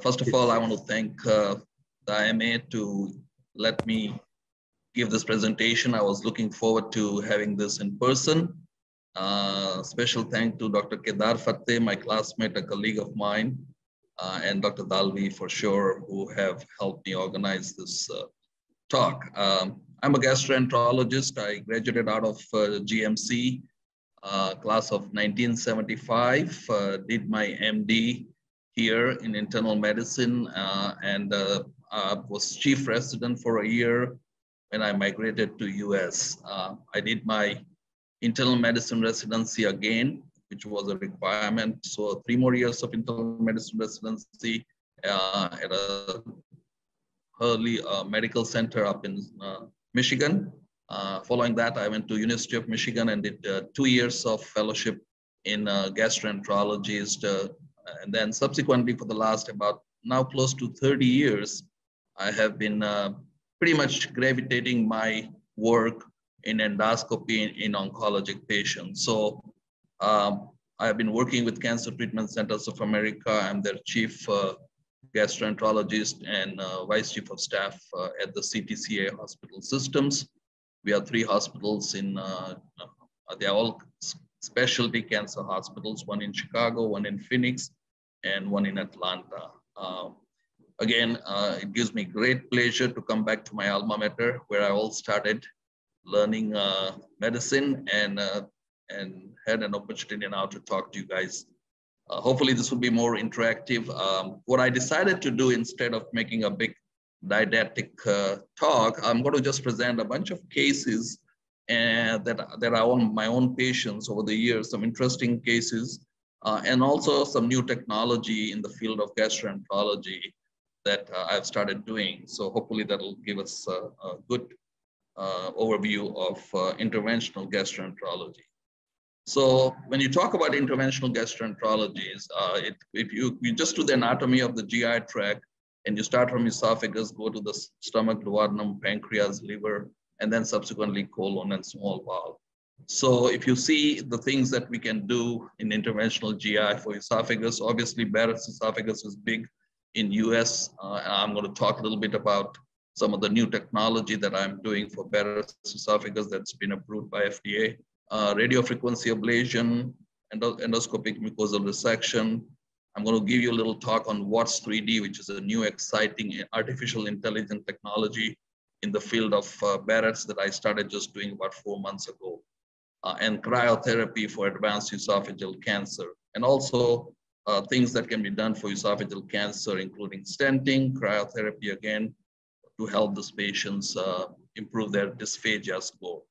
First of all, I want to thank the IMA to let me give this presentation. I was looking forward to having this in person. Special thank to Dr. Kedar Fateh, my classmate, a colleague of mine, and Dr. Dalvi for sure, who have helped me organize this talk. I'm a gastroenterologist. I graduated out of GMC, class of 1975, did my MD here in internal medicine, and was chief resident for a year when I migrated to US. I did my internal medicine residency again, which was a requirement. So 3 more years of internal medicine residency at a Hurley Medical Center up in Michigan. Following that, I went to University of Michigan and did 2 years of fellowship in gastroenterologist. And then subsequently for the last about now close to 30 years, I have been pretty much gravitating my work in endoscopy in oncologic patients. So I have been working with Cancer Treatment Centers of America. I'm their chief gastroenterologist and vice chief of staff at the CTCA hospital systems. We have 3 hospitals in, they're all specialty cancer hospitals, one in Chicago, one in Phoenix, and one in Atlanta. Again, it gives me great pleasure to come back to my alma mater, where I all started learning medicine and had an opportunity now to talk to you guys. Hopefully this will be more interactive. What I decided to do, instead of making a big didactic talk, I'm going to just present a bunch of cases that are on my own patients over the years, some interesting cases, and also some new technology in the field of gastroenterology that I've started doing. So hopefully that'll give us a good overview of interventional gastroenterology. So when you talk about interventional gastroenterologies, if you just do the anatomy of the GI tract and you start from esophagus, go to the stomach, duodenum, pancreas, liver, and then subsequently colon and small bowel. So if you see the things that we can do in interventional GI for esophagus, obviously Barrett's esophagus is big in US. I'm going to talk a little bit about some of the new technology that I'm doing for Barrett's esophagus that's been approved by FDA. Radiofrequency ablation, endoscopic mucosal resection. I'm going to give you a little talk on Watts 3D, which is a new exciting artificial intelligence technology in the field of Barrett's that I started just doing about 4 months ago. And cryotherapy for advanced esophageal cancer. And also things that can be done for esophageal cancer, including stenting, cryotherapy again, to help these patients improve their dysphagia score.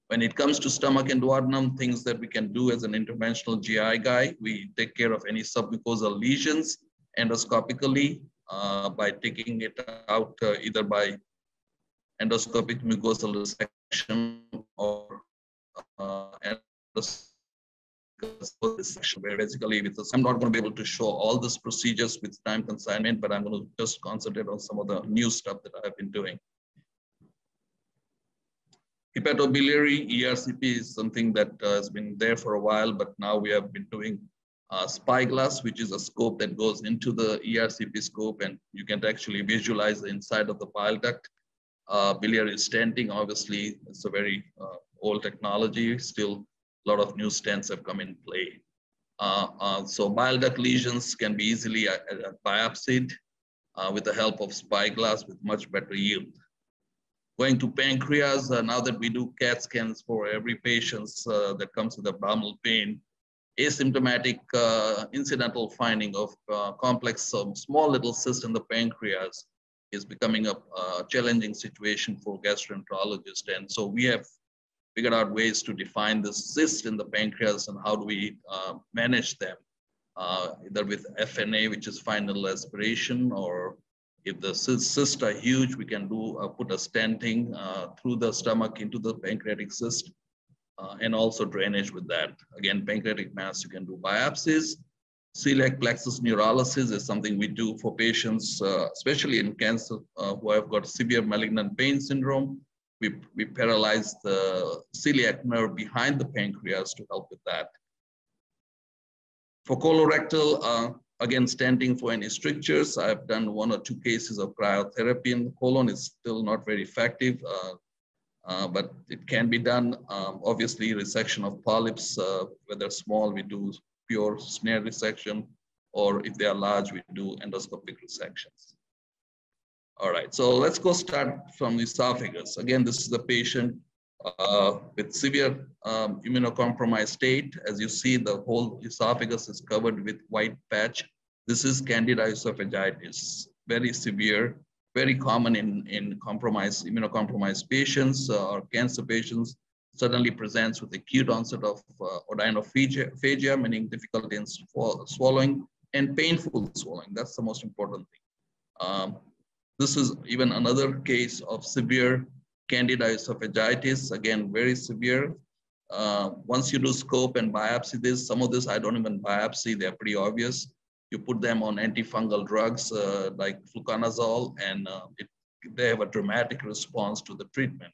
When it comes to stomach and duodenum, things that we can do as an interventional GI guy, we take care of any submucosal lesions endoscopically by taking it out either by endoscopic mucosal resection or where basically with this, I'm not going to be able to show all these procedures with time consignment, but I'm going to just concentrate on some of the new stuff that I've been doing. Hepatobiliary ERCP is something that has been there for a while, but now we have been doing Spyglass, which is a scope that goes into the ERCP scope, and you can actually visualize the inside of the bile duct. Biliary stenting, obviously, it's a very old technology. Still, a lot of new stents have come in play. So bile duct lesions can be easily biopsied with the help of Spyglass with much better yield. Going to pancreas, now that we do CAT scans for every patient that comes with abdominal pain, asymptomatic incidental finding of complex small little cyst in the pancreas is becoming a challenging situation for gastroenterologists. And so we have figured out ways to define the cyst in the pancreas and how do we manage them, either with FNA, which is final aspiration, or if the cysts are huge, we can do put a stenting through the stomach into the pancreatic cyst, and also drainage with that. Again, pancreatic mass, you can do biopsies. Celiac plexus neurolysis is something we do for patients, especially in cancer, who have got severe malignant pain syndrome. We paralyze the celiac nerve behind the pancreas to help with that. For colorectal, Again, stenting for any strictures. I've done 1 or 2 cases of cryotherapy in the colon. It's still not very effective, but it can be done. Obviously, resection of polyps, whether small, we do pure snare resection, or if they are large, we do endoscopic resections. All right, so let's go start from the esophagus. Again, this is the patient with severe immunocompromised state. As you see, the whole esophagus is covered with white patch. This is Candida esophagitis, very severe, very common in immunocompromised patients or cancer patients. Suddenly presents with acute onset of odynophagia, meaning difficulty in swallowing and painful swallowing. That's the most important thing. This is even another case of severe Candida esophagitis, again, very severe. Once you do scope and biopsy this, some of this I don't even biopsy, they're pretty obvious. You put them on antifungal drugs like fluconazole, and they have a dramatic response to the treatment.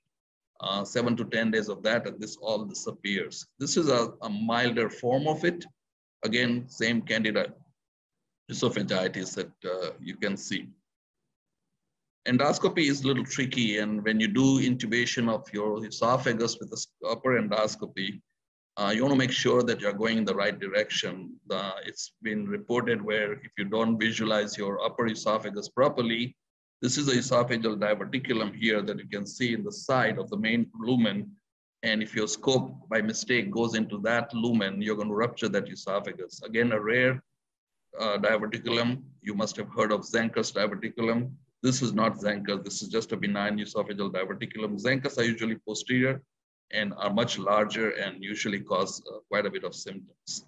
7 to 10 days of that, and this all disappears. This is a milder form of it. Again, same Candida esophagitis that you can see. Endoscopy is a little tricky, and when you do intubation of your esophagus with the upper endoscopy, you want to make sure that you're going in the right direction. It's been reported where if you don't visualize your upper esophagus properly, this is the esophageal diverticulum here that you can see in the side of the main lumen. And if your scope by mistake goes into that lumen, you're going to rupture that esophagus. Again, a rare diverticulum. You must have heard of Zenker's diverticulum. This is not Zenker. This is just a benign esophageal diverticulum. Zenkers are usually posterior and are much larger and usually cause quite a bit of symptoms.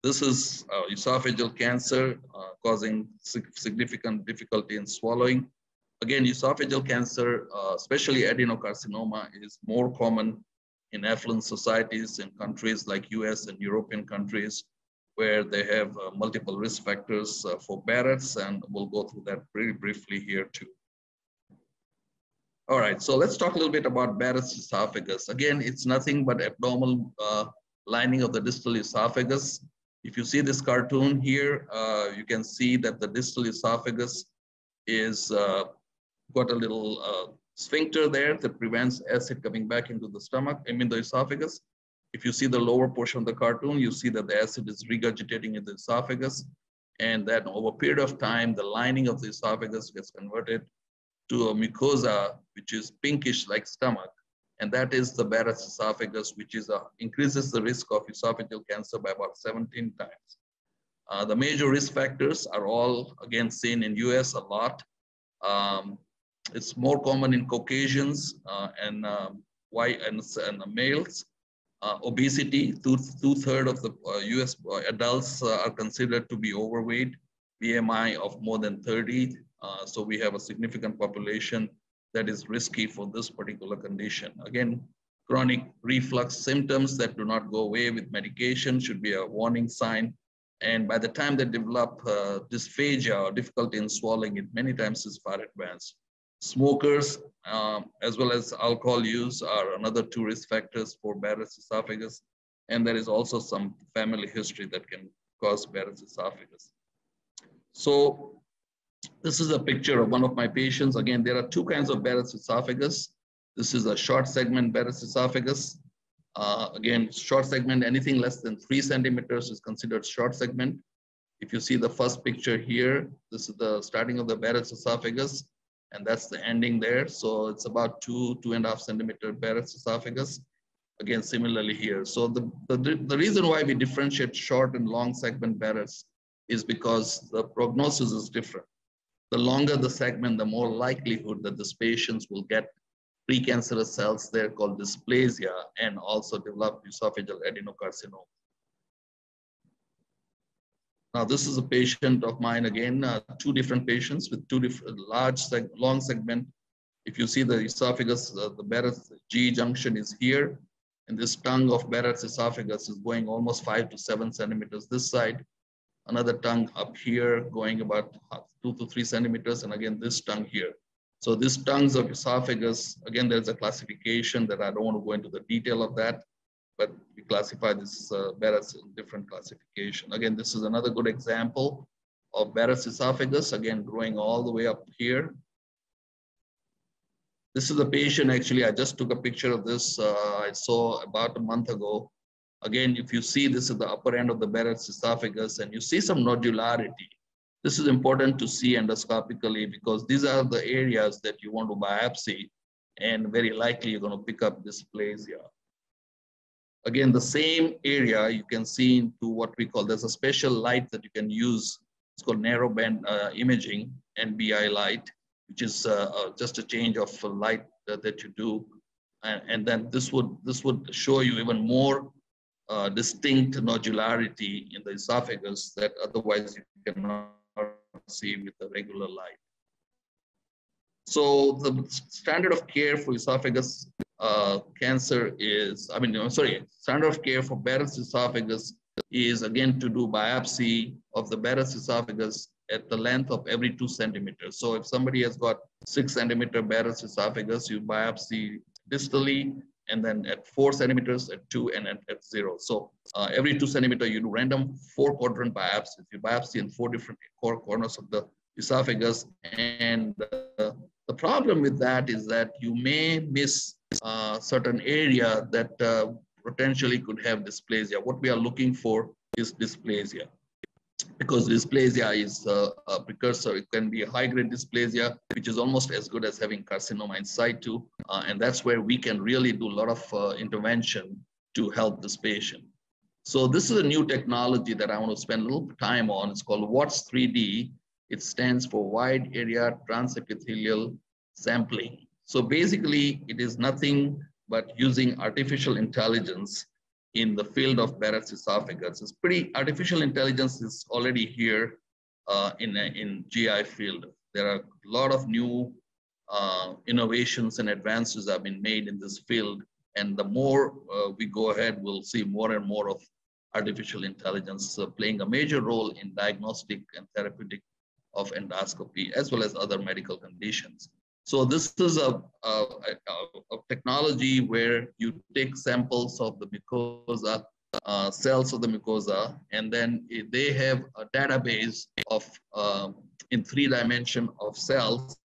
This is esophageal cancer causing significant difficulty in swallowing. Again, esophageal cancer, especially adenocarcinoma, is more common in affluent societies in countries like US and European countries, where they have multiple risk factors for Barrett's, and we'll go through that very briefly here too. All right, so let's talk a little bit about Barrett's esophagus. Again, it's nothing but abnormal lining of the distal esophagus. If you see this cartoon here, you can see that the distal esophagus is got a little sphincter there that prevents acid coming back into the stomach, the esophagus. If you see the lower portion of the cartoon, you see that the acid is regurgitating in the esophagus, and that over a period of time, the lining of the esophagus gets converted to a mucosa, which is pinkish like stomach. And that is the Barrett's esophagus, which is increases the risk of esophageal cancer by about 17 times. The major risk factors are all, again, seen in US a lot. It's more common in Caucasians and white and males. Obesity, two-thirds of the US adults are considered to be overweight, BMI of more than 30. So we have a significant population that is risky for this particular condition. Again, chronic reflux symptoms that do not go away with medication should be a warning sign. And by the time they develop dysphagia or difficulty in swallowing, it many times is far advanced. Smokers, as well as alcohol use, are another 2 risk factors for Barrett's esophagus. And there is also some family history that can cause Barrett's esophagus. So this is a picture of one of my patients. Again, there are 2 kinds of Barrett's esophagus. This is a short segment Barrett's esophagus. Again, short segment, anything less than 3 centimeters is considered short segment. If you see the first picture here, this is the starting of the Barrett's esophagus, and that's the ending there. So it's about 2.5 centimeter Barrett's esophagus. Again, similarly here. So the reason why we differentiate short and long segment Barrett's is because the prognosis is different. The longer the segment, the more likelihood that these patients will get precancerous cells there called dysplasia and also develop esophageal adenocarcinoma. Now, this is a patient of mine again, 2 different patients with 2 different long segment. If you see the esophagus, the Barrett's G junction is here, and this tongue of Barrett's esophagus is going almost 5 to 7 centimeters this side. Another tongue up here going about 2 to 3 centimeters, and again, this tongue here. So these tongues of esophagus, again, there's a classification that I don't want to go into the detail of that, but we classify this Barrett's in different classification. Again, this is another good example of Barrett's esophagus, again, growing all the way up here. This is a patient, actually, I just took a picture of this. I saw about a month ago. Again, if you see, this is the upper end of the Barrett's esophagus, and you see some nodularity. This is important to see endoscopically because these are the areas that you want to biopsy, and very likely you're going to pick up dysplasia. Again, the same area you can see into what we call, there's a special light that you can use. It's called narrowband imaging, NBI light, which is just a change of light that you do. And then this would show you even more distinct nodularity in the esophagus that otherwise you cannot see with the regular light. So the standard of care for esophagus cancer is, standard of care for Barrett's esophagus is, again, to do biopsy of the Barrett's esophagus at the length of every 2 centimeters. So if somebody has got 6 centimeter Barrett's esophagus, you biopsy distally, and then at 4 centimeters, at 2, and at 0. So every 2 centimeter, you do random 4-quadrant biopsies. You biopsy in 4 different corners of the esophagus. And the problem with that is that you may miss certain area that potentially could have dysplasia. What we are looking for is dysplasia, because dysplasia is a precursor. It can be a high-grade dysplasia, which is almost as good as having carcinoma in situ. And that's where we can really do a lot of intervention to help this patient. So this is a new technology that I want to spend a little time on. It's called WATS 3D. It stands for Wide Area Transepithelial Sampling. So basically, it is nothing but using artificial intelligence in the field of Barrett's esophagus. It's pretty, artificial intelligence is already here in GI field. There are a lot of new innovations and advances have been made in this field. And the more we go ahead, we'll see more and more of artificial intelligence playing a major role in diagnostic and therapeutic of endoscopy, as well as other medical conditions. So this is a technology where you take samples of the mucosa, cells of the mucosa, and then they have a database of in 3 dimension of cells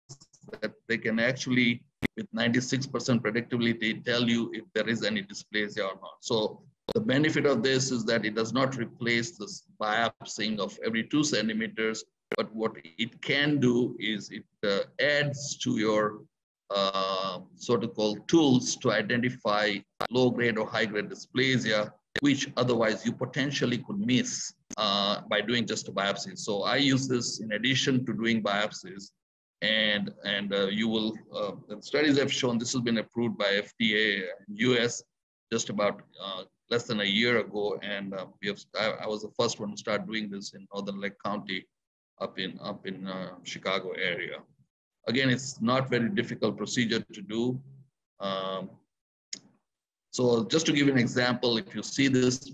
that they can actually, with 96% predictability, tell you if there is any dysplasia or not. So the benefit of this is that it does not replace this biopsying of every 2 centimeters, but what it can do is it adds to your so-called tools to identify low-grade or high-grade dysplasia, which otherwise you potentially could miss by doing just a biopsy. So I use this in addition to doing biopsies, and you will, the studies have shown this has been approved by FDA in US just about less than a year ago, and I was the first one to start doing this in Northern Lake County, up in Chicago area. Again, it's not very difficult procedure to do. So just to give you an example, if you see this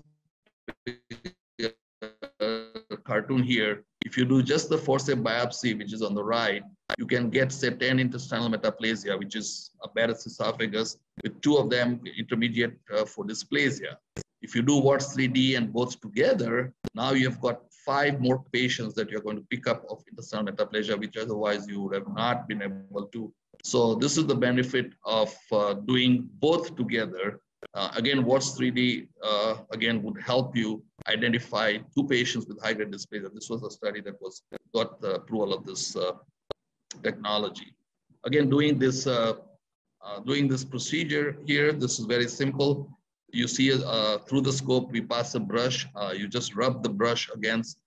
cartoon here, if you do just the forceps biopsy, which is on the right, you can get, say, 10 intestinal metaplasia, which is a Barrett's esophagus, with 2 of them intermediate for dysplasia. If you do WATS 3D and both together, now you've got 5 more patients that you're going to pick up of intestinal metaplasia, which otherwise you would have not been able to. So this is the benefit of doing both together. Again, WATS 3D, again, would help you identify 2 patients with high-grade dysplasia. This was a study that got the approval of this technology. Again, doing this procedure here, this is very simple. You see through the scope, we pass a brush. You just rub the brush against,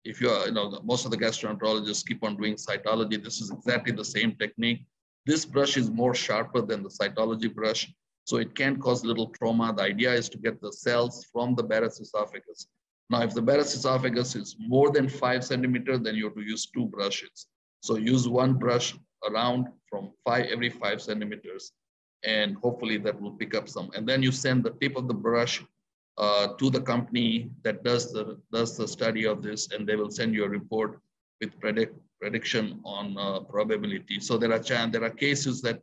if you're, most of the gastroenterologists keep on doing cytology. This is exactly the same technique. This brush is more sharper than the cytology brush, so it can cause little trauma. The idea is to get the cells from the Barrett's esophagus. Now, if the Barrett's esophagus is more than 5 centimeters, then you have to use 2 brushes. So use 1 brush around from every 5 centimeters. And hopefully that will pick up some. And then you send the tip of the brush to the company that does the study of this, and they will send you a report with prediction on probability. So there are cases that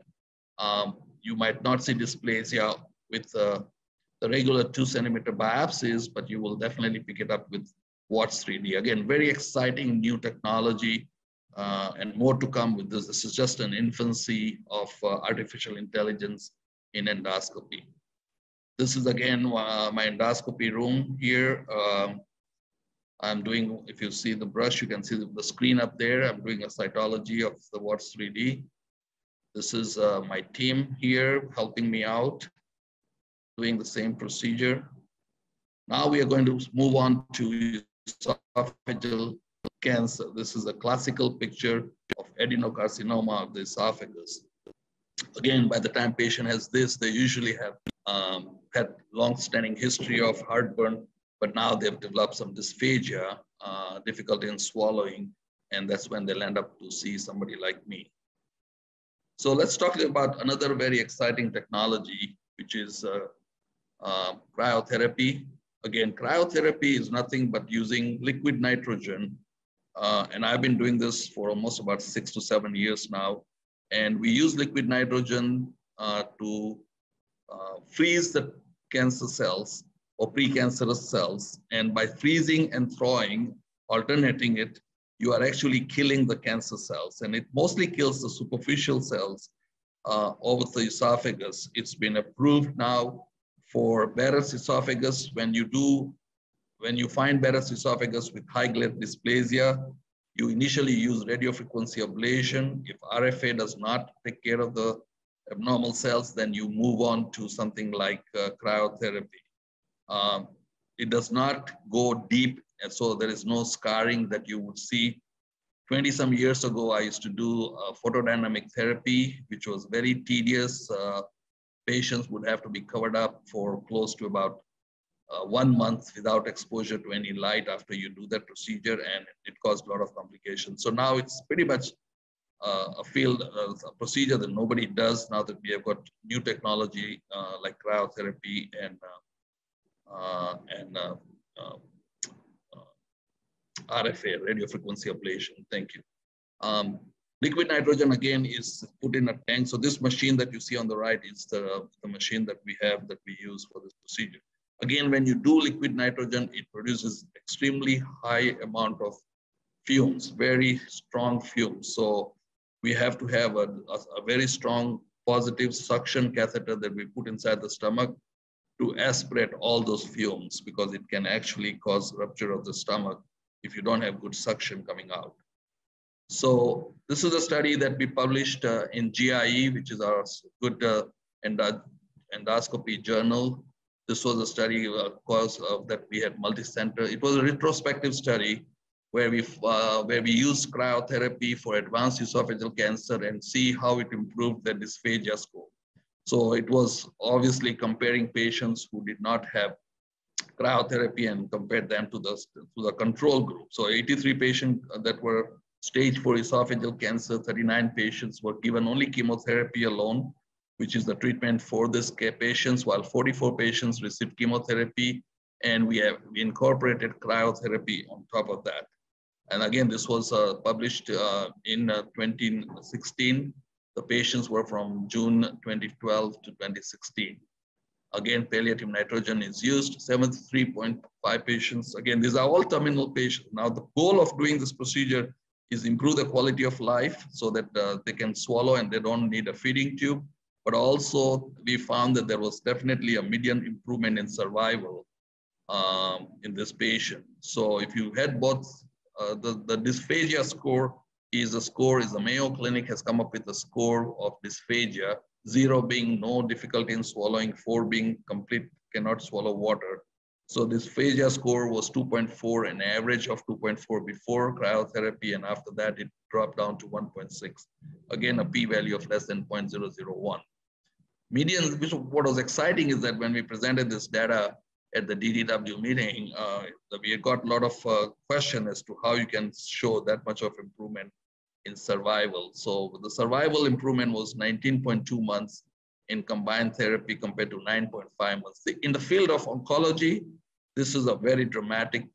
you might not see dysplasia with the the regular 2-centimeter biopsies, but you will definitely pick it up with Watts 3D. Again, very exciting new technology and more to come with this. This is just an infancy of artificial intelligence in endoscopy. This is again my endoscopy room here. I'm doing, if you see the brush, you can see the screen up there. I'm doing a cytology of the Watts 3D. This is my team here helping me out, doing the same procedure. Now we are going to move on to esophageal cancer. This is a classical picture of adenocarcinoma of the esophagus. Again, by the time patient has this, they usually have had long-standing history of heartburn, but now they've developed some dysphagia, difficulty in swallowing, and that's when they'll end up to see somebody like me. So let's talk about another very exciting technology, which is cryotherapy. Again, cryotherapy is nothing but using liquid nitrogen. And I've been doing this for almost about 6 to 7 years now. And we use liquid nitrogen to freeze the cancer cells or precancerous cells. And by freezing and thawing, alternating it, you are actually killing the cancer cells. And it mostly kills the superficial cells over the esophagus. It's been approved now for Barrett's esophagus. When you find Barrett's esophagus with high-grade dysplasia, you initially use radiofrequency ablation. If RFA does not take care of the abnormal cells, then you move on to something like cryotherapy. It does not go deep, and so there is no scarring that you would see. 20-some years ago, I used to do photodynamic therapy, which was very tedious. Patients would have to be covered up for close to about 1 month without exposure to any light after you do that procedure, and it caused a lot of complications. So now it's pretty much a field, a procedure that nobody does now that we have got new technology like cryotherapy and RFA, radiofrequency ablation. Thank you. Liquid nitrogen again is put in a tank. So this machine that you see on the right is the machine that we have that we use for this procedure. Again, when you do liquid nitrogen, it produces extremely high amount of fumes, very strong fumes. So we have to have a very strong positive suction catheter that we put inside the stomach to aspirate all those fumes, because it can actually cause rupture of the stomach if you don't have good suction coming out. So this is a study that we published in GIE, which is our good endoscopy journal. This was a study that we had multi-center. It was a retrospective study where we used cryotherapy for advanced esophageal cancer and see how it improved the dysphagia score. So it was obviously comparing patients who did not have cryotherapy and compared them to the control group. So 83 patients that were stage 4 esophageal cancer, 39 patients were given only chemotherapy alone, which is the treatment for this patients, while 44 patients received chemotherapy, and we incorporated cryotherapy on top of that. And again, this was published in 2016. The patients were from June 2012 to 2016. Again, palliative nitrogen is used, 73.5 patients. Again, these are all terminal patients. Now, the goal of doing this procedure is improve the quality of life so that they can swallow and they don't need a feeding tube. But also, we found that there was definitely a median improvement in survival in this patient. So if you had both, the dysphagia score is the Mayo Clinic has come up with a score of dysphagia, 0 being no difficulty in swallowing, 4 being complete, cannot swallow water. So dysphagia score was 2.4, an average of 2.4 before cryotherapy, and after that it dropped down to 1.6. Again, a p-value of less than 0.001. Median, what was exciting is that when we presented this data at the DDW meeting, we got a lot of question as to how you can show that much of improvement in survival. So the survival improvement was 19.2 months in combined therapy compared to 9.5 months. In the field of oncology, this is a very dramatic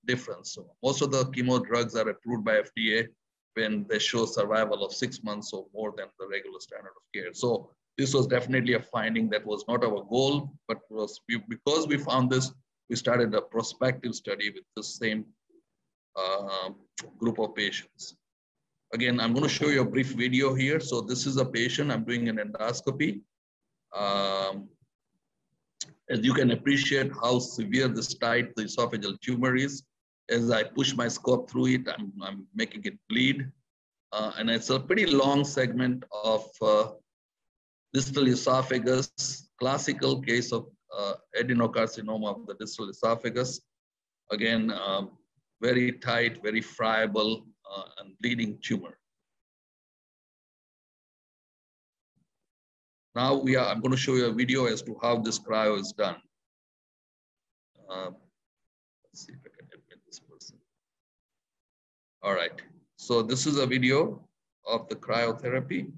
difference. So most of the chemo drugs are approved by FDA when they show survival of 6 months or more than the regular standard of care. So this was definitely a finding that was not our goal, but because we found this, we started a prospective study with the same group of patients. Again, I'm going to show you a brief video here. So this is a patient. I'm doing an endoscopy. As you can appreciate how severe this tight the esophageal tumor is. As I push my scope through it, I'm making it bleed. And it's a pretty long segment of distal esophagus, classical case of adenocarcinoma of the distal esophagus. Again, very tight, very friable, and bleeding tumor. Now I'm going to show you a video as to how this cryo is done. Let's see if I can admit this person. All right, so this is a video of the cryotherapy.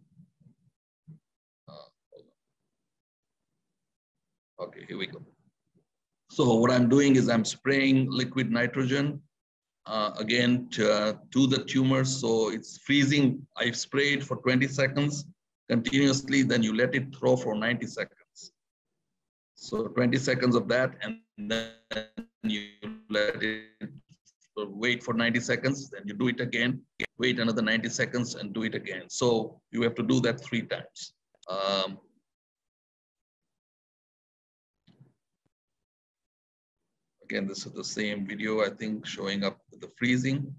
Okay, here we go. So what I'm doing is I'm spraying liquid nitrogen again to the tumor. So it's freezing. I've sprayed for 20 seconds continuously, then you let it throw for 90 seconds. So 20 seconds of that, and then you let it wait for 90 seconds, then you do it again, wait another 90 seconds and do it again. So you have to do that 3 times. Again, this is the same video, I think, showing up with the freezing.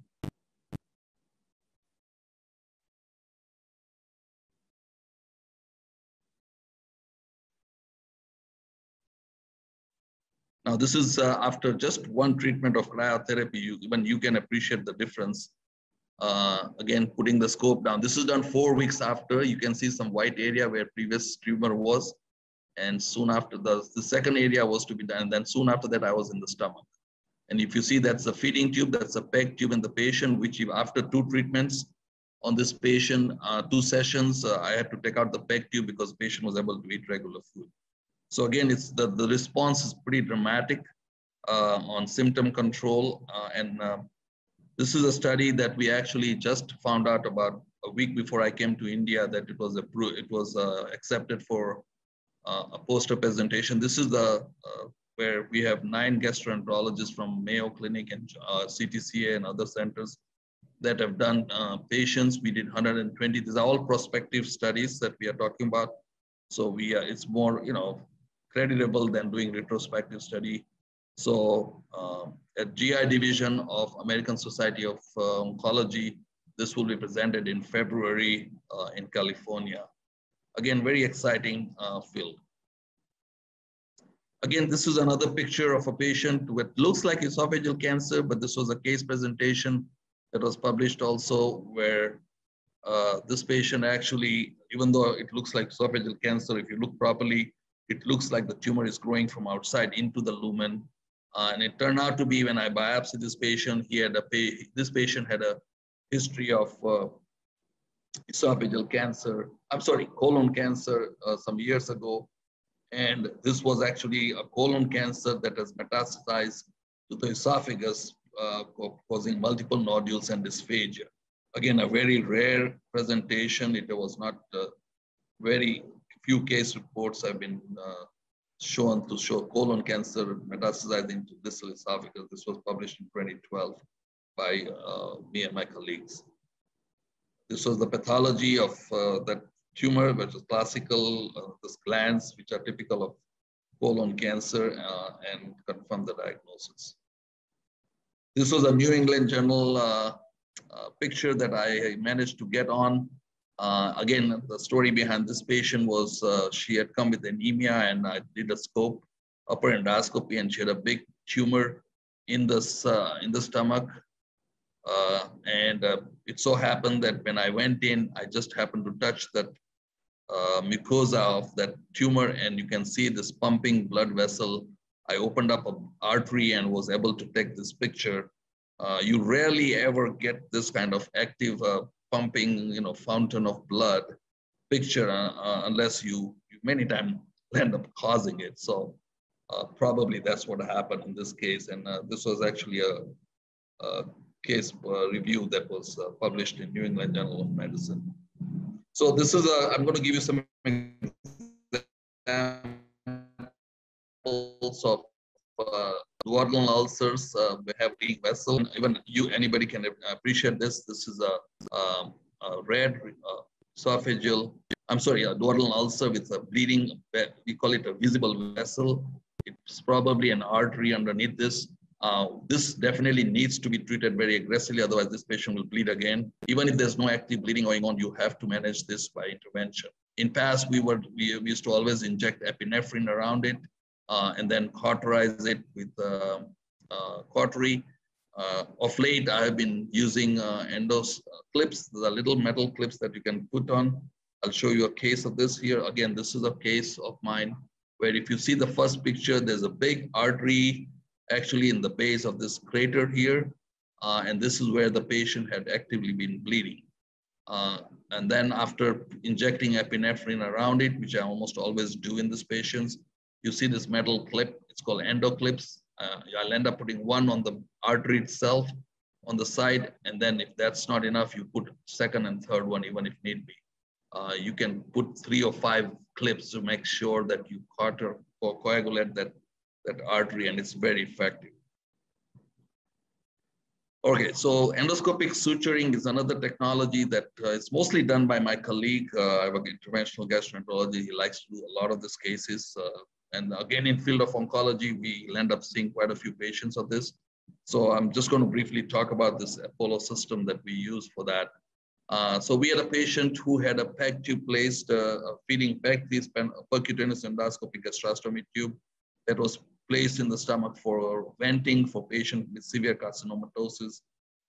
Now, this is after just one treatment of cryotherapy, even you can appreciate the difference. Again, putting the scope down. This is done 4 weeks after. You can see some white area where previous tumor was. And soon after, the second area was to be done. And then soon after that, I was in the stomach. And if you see, that's a feeding tube, that's a PEG tube in the patient, which after 2 treatments on this patient, 2 sessions, I had to take out the PEG tube because the patient was able to eat regular food. So again, it's the response is pretty dramatic on symptom control. This is a study that we actually just found out about a week before I came to India that it was approved. It was accepted for a poster presentation. This is the where we have 9 gastroenterologists from Mayo Clinic and CTCA and other centers that have done patients. We did 120. These are all prospective studies that we are talking about. So it's more, creditable than doing retrospective study. So at GI division of American Society of Oncology, this will be presented in February in California. Again, very exciting field. Again, this is another picture of a patient with looks like esophageal cancer, but this was a case presentation that was published also where this patient actually, even though it looks like esophageal cancer, if you look properly, it looks like the tumor is growing from outside into the lumen. And it turned out to be when I biopsied this patient, this patient had a history of esophageal cancer, colon cancer some years ago. And this was actually a colon cancer that has metastasized to the esophagus, causing multiple nodules and dysphagia. Again, a very rare presentation. It was not very few case reports have been shown to show colon cancer metastasizing to distal esophagus. This was published in 2012 by me and my colleagues. This was the pathology of that tumor, which is classical, the glands, which are typical of colon cancer, and confirm the diagnosis. This was a New England Journal picture that I managed to get on. Again, the story behind this patient was she had come with anemia, and I did a scope, upper endoscopy, and she had a big tumor in the stomach. It so happened that when I went in, I just happened to touch that mucosa of that tumor, and you can see this pumping blood vessel. I opened up an artery and was able to take this picture. You rarely ever get this kind of active pumping, fountain of blood picture unless you many times end up causing it. So probably that's what happened in this case. And this was actually a case review that was published in New England Journal of Medicine. So this is I'm going to give you some of duodenal ulcers. We have bleeding vessel. Even anybody can appreciate this. This is a red esophageal, a duodenal ulcer with a bleeding, we call it a visible vessel. It's probably an artery underneath this. This definitely needs to be treated very aggressively, otherwise this patient will bleed again. Even if there's no active bleeding going on, you have to manage this by intervention. In past, we used to always inject epinephrine around it and then cauterize it with cautery. Of late, I have been using endos clips, the little metal clips that you can put on. I'll show you a case of this here. Again, this is a case of mine where if you see the first picture, there's a big artery actually in the base of this crater here. And this is where the patient had actively been bleeding. And then after injecting epinephrine around it, which I almost always do in these patients, you see this metal clip, it's called endo clips. I'll end up putting one on the artery itself on the side. And then if that's not enough, you put second and third one, even if need be. You can put 3 or 5 clips to make sure that you coagulate that artery, and it's very effective. Okay, so endoscopic suturing is another technology that is mostly done by my colleague. I work in interventional gastroenterology. He likes to do a lot of these cases. And again, in field of oncology, we end up seeing quite a few patients of this. So I'm just going to briefly talk about this Apollo system that we use for that. So we had a patient who had a PEG tube placed, a feeding PEG, percutaneous endoscopic gastrostomy tube that was placed in the stomach for venting for patients with severe carcinomatosis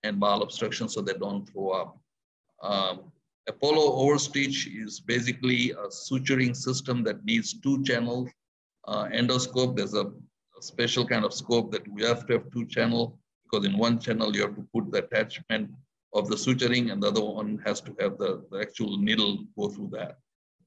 and bowel obstruction so they don't throw up. Apollo overstitch is basically a suturing system that needs 2 channels. Endoscope, there's a special kind of scope that we have to have 2 channels because in one channel you have to put the attachment of the suturing and the other one has to have the actual needle go through that.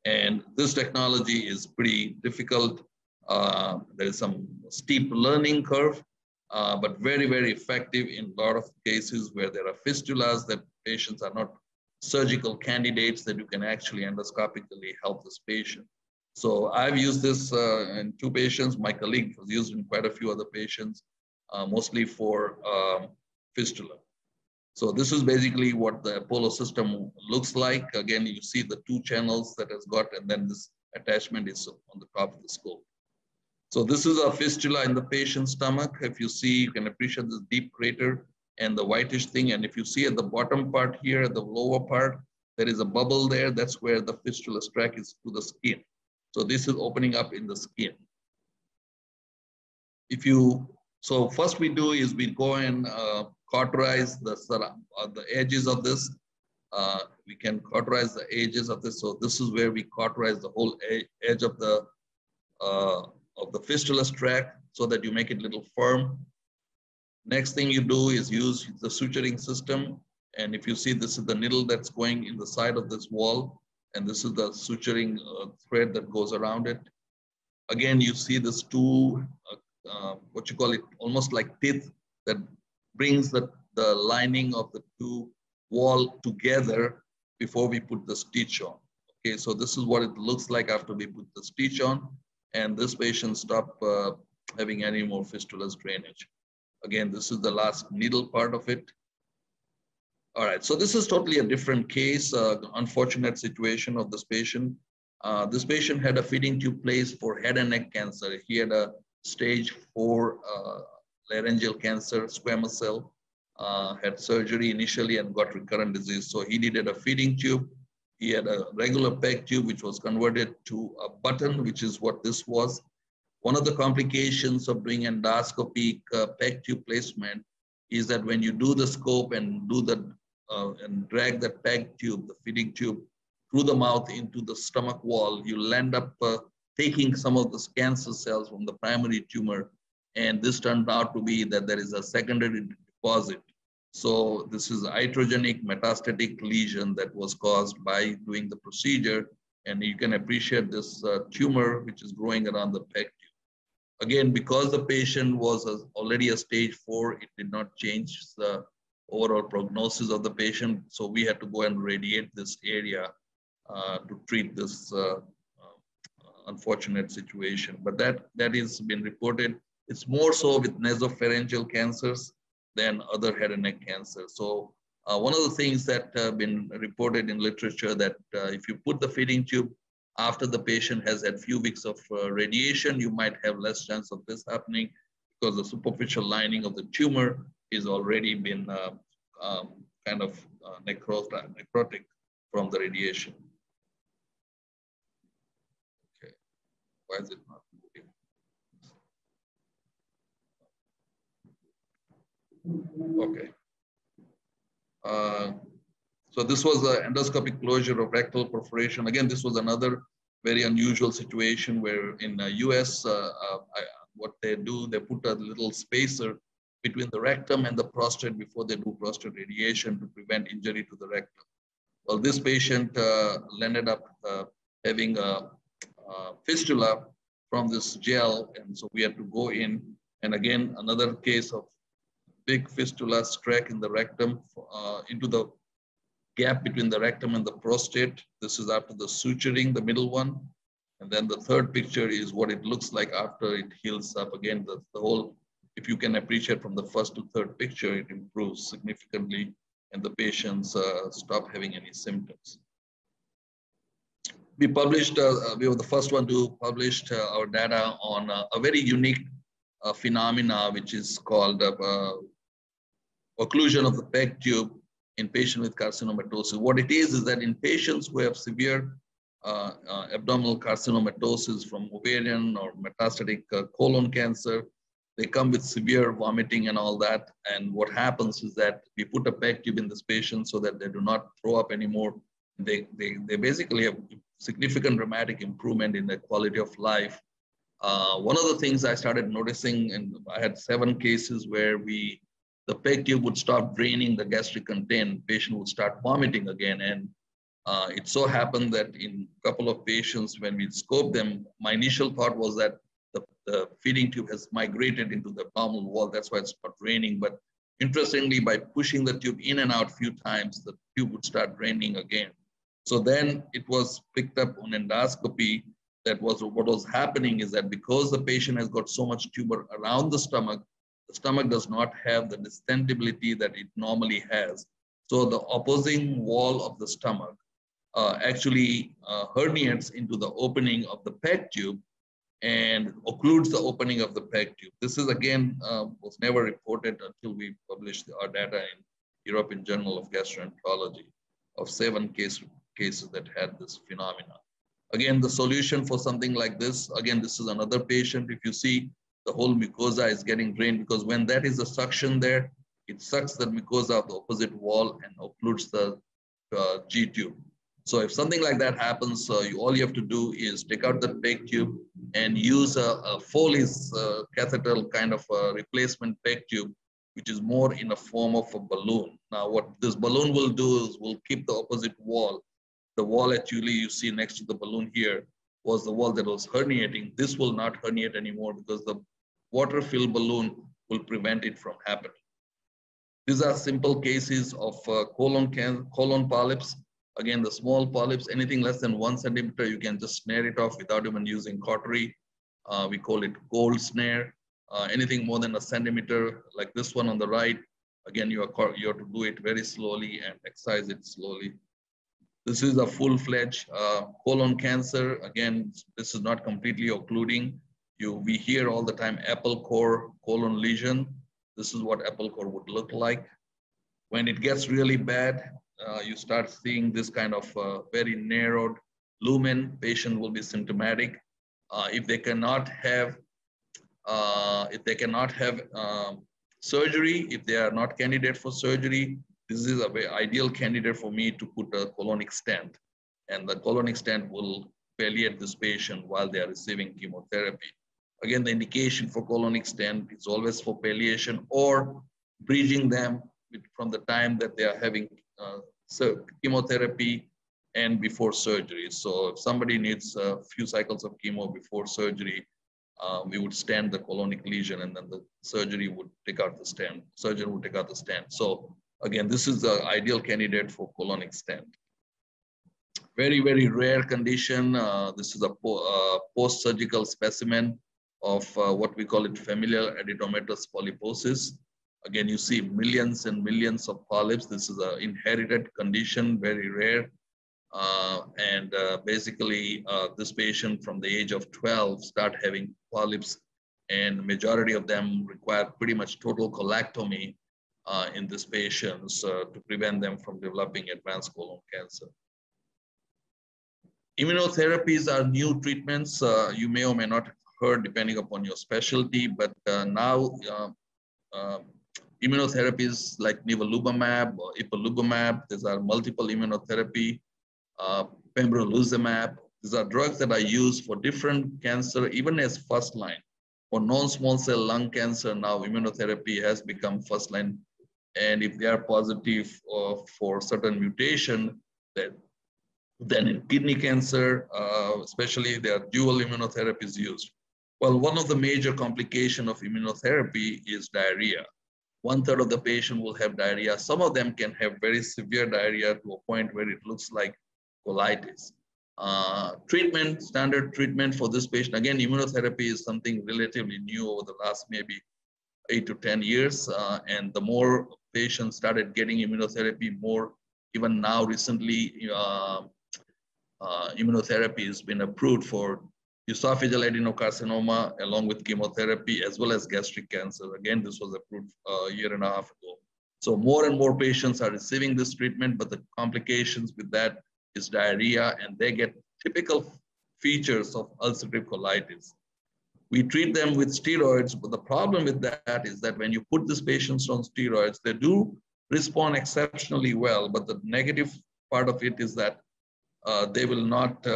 And this technology is pretty difficult. There is some steep learning curve, but very, very effective in a lot of cases where there are fistulas that patients are not surgical candidates that you can actually endoscopically help this patient. So I've used this in 2 patients. My colleague has used it in quite a few other patients, mostly for fistula. So this is basically what the Apollo system looks like. Again, you see the 2 channels that has got, and then this attachment is on the top of the scope. So this is a fistula in the patient's stomach. If you see, you can appreciate this deep crater and the whitish thing. And if you see at the bottom part here, the lower part, there is a bubble there. That's where the fistula tract is to the skin. So this is opening up in the skin. So first we do is we go and cauterize the edges of this. We can cauterize the edges of this. So this is where we cauterize the whole edge of the fistula tract so that you make it a little firm. Next thing you do is use the suturing system. And if you see, this is the needle that's going in the side of this wall. And this is the suturing thread that goes around it. Again, you see this 2, what you call it, almost like teeth that brings the lining of the 2 wall together before we put the stitch on. Okay, so this is what it looks like after we put the stitch on. And this patient stopped having any more fistulous drainage. Again, this is the last needle part of it. All right, so this is totally a different case, unfortunate situation of this patient. This patient had a feeding tube placed for head and neck cancer. He had a stage 4 laryngeal cancer, squamous cell, had surgery initially and got recurrent disease. So he needed a feeding tube. He had a regular PEG tube, which was converted to a button, which is what this was. One of the complications of doing endoscopic PEG tube placement is that when you do the scope and do and drag the PEG tube, the feeding tube, through the mouth into the stomach wall, you'll end up taking some of the cancer cells from the primary tumor. And this turned out to be that there is a secondary deposit. So this is iatrogenic metastatic lesion that was caused by doing the procedure. And you can appreciate this tumor, which is growing around the PEG tube. Again, because the patient was already a stage 4, it did not change the overall prognosis of the patient. So we had to go and radiate this area to treat this unfortunate situation. But that is been reported. It's more so with nasopharyngeal cancers than other head and neck cancers. So one of the things that have been reported in literature that if you put the feeding tube after the patient has had few weeks of radiation, you might have less chance of this happening because the superficial lining of the tumor is already been kind of necrotic from the radiation. Okay, why is it not moving? Okay. So this was the endoscopic closure of rectal perforation. Again, this was another very unusual situation where in the US, what they do, they put a little spacer between the rectum and the prostate before they do prostate radiation to prevent injury to the rectum. Well, this patient ended up having a fistula from this gel, and so we had to go in. And again, another case of big fistula track in the rectum into the gap between the rectum and the prostate. This is after the suturing, the middle one. And then the third picture is what it looks like after it heals up. Again, the whole, if you can appreciate from the first to third picture, it improves significantly and the patients stop having any symptoms. We published, we were the first one to publish our data on a very unique phenomena, which is called occlusion of the PEG tube in patients with carcinomatosis. What it is that in patients who have severe abdominal carcinomatosis from ovarian or metastatic colon cancer, they come with severe vomiting and all that. And what happens is that we put a PEG tube in this patient so that they do not throw up anymore. They basically have significant dramatic improvement in their quality of life. One of the things I started noticing, and I had 7 cases where the PEG tube would stop draining the gastric content, patient would start vomiting again. And it so happened that in a couple of patients, when we scoped them, my initial thought was that the feeding tube has migrated into the abdominal wall. That's why it's not draining. But interestingly, by pushing the tube in and out a few times, the tube would start draining again. So then it was picked up on endoscopy that what was happening is that because the patient has got so much tumor around the stomach does not have the distendability that it normally has. So the opposing wall of the stomach actually herniates into the opening of the PEG tube and occludes the opening of the PEG tube. This is again, was never reported until we published our data in European Journal of Gastroenterology of 7 cases that had this phenomena. Again, the solution for something like this, again, this is another patient. If you see, the whole mucosa is getting drained because when that is a suction there, it sucks the mucosa of the opposite wall and occludes the G tube. So if something like that happens, all you have to do is take out the PEG tube and use a Foley's catheter kind of a replacement PEG tube, which is more in a form of a balloon. Now, what this balloon will do is will keep the opposite wall. The wall actually you see next to the balloon here was the wall that was herniating. This will not herniate anymore because the water-filled balloon will prevent it from happening. These are simple cases of colon polyps. Again, the small polyps, anything less than 1 centimeter, you can just snare it off without even using cautery. We call it gold snare. Anything more than 1 centimeter, like this one on the right, again, you have to do it very slowly and excise it slowly. This is a full-fledged colon cancer. Again, this is not completely occluding. We hear all the time apple core colon lesion. This is what apple core would look like. When it gets really bad, you start seeing this kind of very narrowed lumen. Patient will be symptomatic. If they cannot have surgery, if they are not candidate for surgery, this is a very ideal candidate for me to put a colonic stent. And the colonic stent will palliate this patient while they are receiving chemotherapy. Again, the indication for colonic stent is always for palliation or bridging them from the time that they are having chemotherapy and before surgery. So if somebody needs a few cycles of chemo before surgery, we would stent the colonic lesion and then the surgery would take out the stent. Surgeon would take out the stent. So again, this is the ideal candidate for colonic stent. Very, very rare condition. This is a post-surgical specimen of what we call it familial adenomatous polyposis. Again, you see millions and millions of polyps. This is an inherited condition, very rare. Basically, this patient from the age of 12 start having polyps, and majority of them require pretty much total colectomy in these patients to prevent them from developing advanced colon cancer. Immunotherapies are new treatments. You may or may not have heard depending upon your specialty, but now uh, immunotherapies like nivolumab or ipilimumab, these are multiple immunotherapy, pembrolizumab. These are drugs that are used for different cancer, even as first line. For non-small cell lung cancer, now immunotherapy has become first line. And if they are positive for certain mutation, then in kidney cancer, especially if there are dual immunotherapies used. Well, one of the major complications of immunotherapy is diarrhea. 1/3 of the patient will have diarrhea. Some of them can have very severe diarrhea to a point where it looks like colitis. Standard treatment for this patient, again, immunotherapy is something relatively new over the last maybe 8 to 10 years. And the more patients started getting immunotherapy, more, even now recently, immunotherapy has been approved for esophageal adenocarcinoma along with chemotherapy, as well as gastric cancer. Again, this was approved a year and a half ago. So more and more patients are receiving this treatment, but the complications with that is diarrhea, and they get typical features of ulcerative colitis. We treat them with steroids, but the problem with that is that when you put these patients on steroids, they do respond exceptionally well, but the negative part of it is that they will not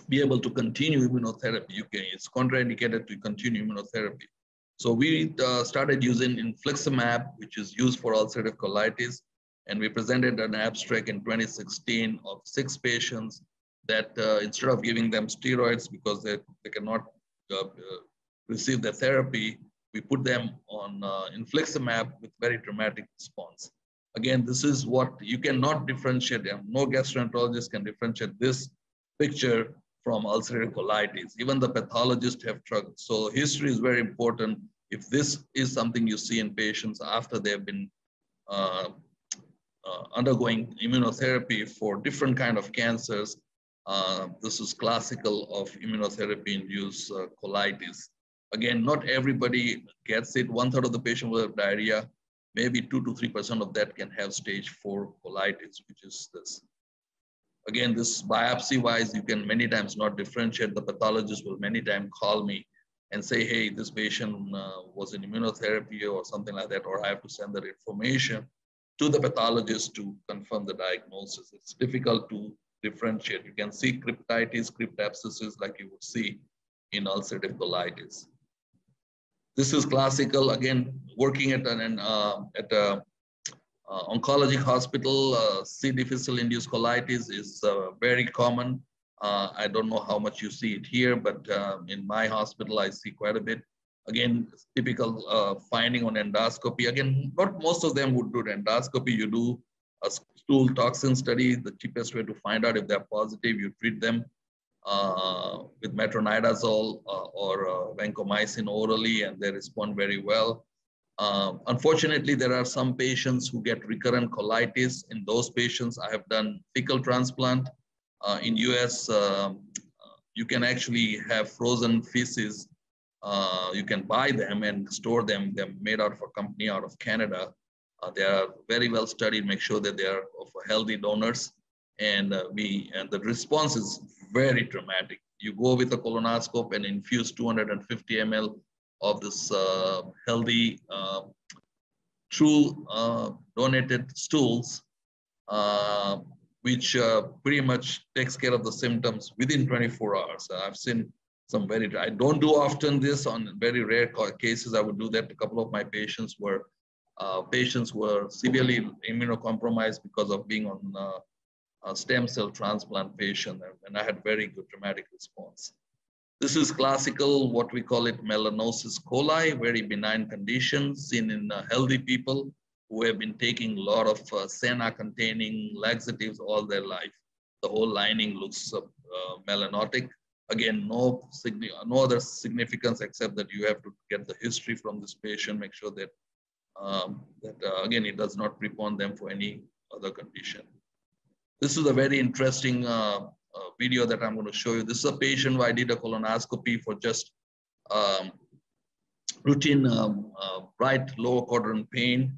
be able to continue immunotherapy. It's contraindicated to continue immunotherapy. So we started using infliximab, which is used for ulcerative colitis, and we presented an abstract in 2016 of 6 patients that instead of giving them steroids because they cannot receive the therapy, we put them on infliximab with very dramatic response. Again, this is what you cannot differentiate. No gastroenterologist can differentiate this picture from ulcerative colitis. Even the pathologists have struggled. So history is very important. If this is something you see in patients after they've been undergoing immunotherapy for different kind of cancers, this is classical of immunotherapy-induced colitis. Again, not everybody gets it. 1/3 of the patient will have diarrhea. Maybe 2 to 3% of that can have stage 4 colitis, which is this. Again, this biopsy-wise, you can many times not differentiate. The pathologist will many times call me and say, hey, this patient was in immunotherapy or something like that, or I have to send that information to the pathologist to confirm the diagnosis. It's difficult to differentiate. You can see cryptitis, cryptabscesses like you would see in ulcerative colitis. This is classical, again, working at an oncology hospital. C. difficile-induced colitis is very common. I don't know how much you see it here, but in my hospital, I see quite a bit. Again, typical finding on endoscopy. Again, not most of them would do endoscopy. You do a stool toxin study. The cheapest way to find out if they're positive, you treat them with metronidazole or vancomycin orally, and they respond very well. Unfortunately, there are some patients who get recurrent colitis. In those patients, I have done fecal transplant. In US, you can actually have frozen feces. You can buy them and store them. They're made out of a company out of Canada. They are very well studied, make sure that they are of healthy donors. And the response is very dramatic. You go with a colonoscope and infuse 250 ml of this healthy, true donated stools, which pretty much takes care of the symptoms within 24 hours. I've seen some I don't do often this. On very rare cases, I would do that. A couple of my patients were severely immunocompromised because of being on a stem cell transplant patient, and I had very good dramatic response. This is classical, what we call it melanosis coli, very benign condition seen in healthy people who have been taking a lot of senna-containing laxatives all their life. The whole lining looks melanotic. Again, no other significance except that you have to get the history from this patient, make sure that again, it does not prepone them for any other condition. This is a very interesting video that I'm going to show you. This is a patient who I did a colonoscopy for just routine right lower quadrant pain.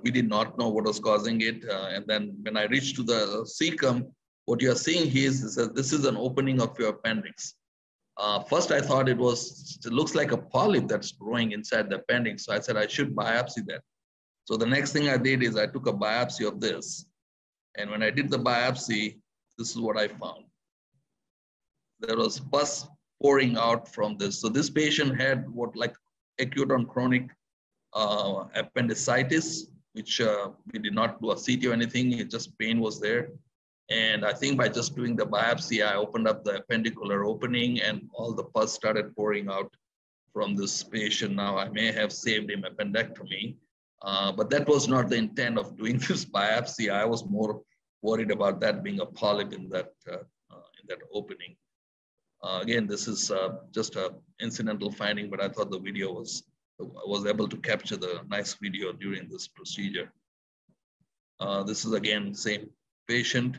We did not know what was causing it. And then when I reached to the cecum, what you are seeing here is that this is an opening of your appendix. First, I thought it looks like a polyp that's growing inside the appendix. So I said I should biopsy that. So the next thing I did is I took a biopsy of this. And when I did the biopsy, this is what I found. There was pus pouring out from this. So this patient had what like acute on chronic appendicitis, which we did not do a CT or anything. It just pain was there. And I think by just doing the biopsy, I opened up the appendicular opening and all the pus started pouring out from this patient. Now I may have saved him appendectomy, but that was not the intent of doing this biopsy. I was more worried about that being a polyp in that opening. Again, this is just an incidental finding, but I thought the video was able to capture the nice video during this procedure. This is again, same patient.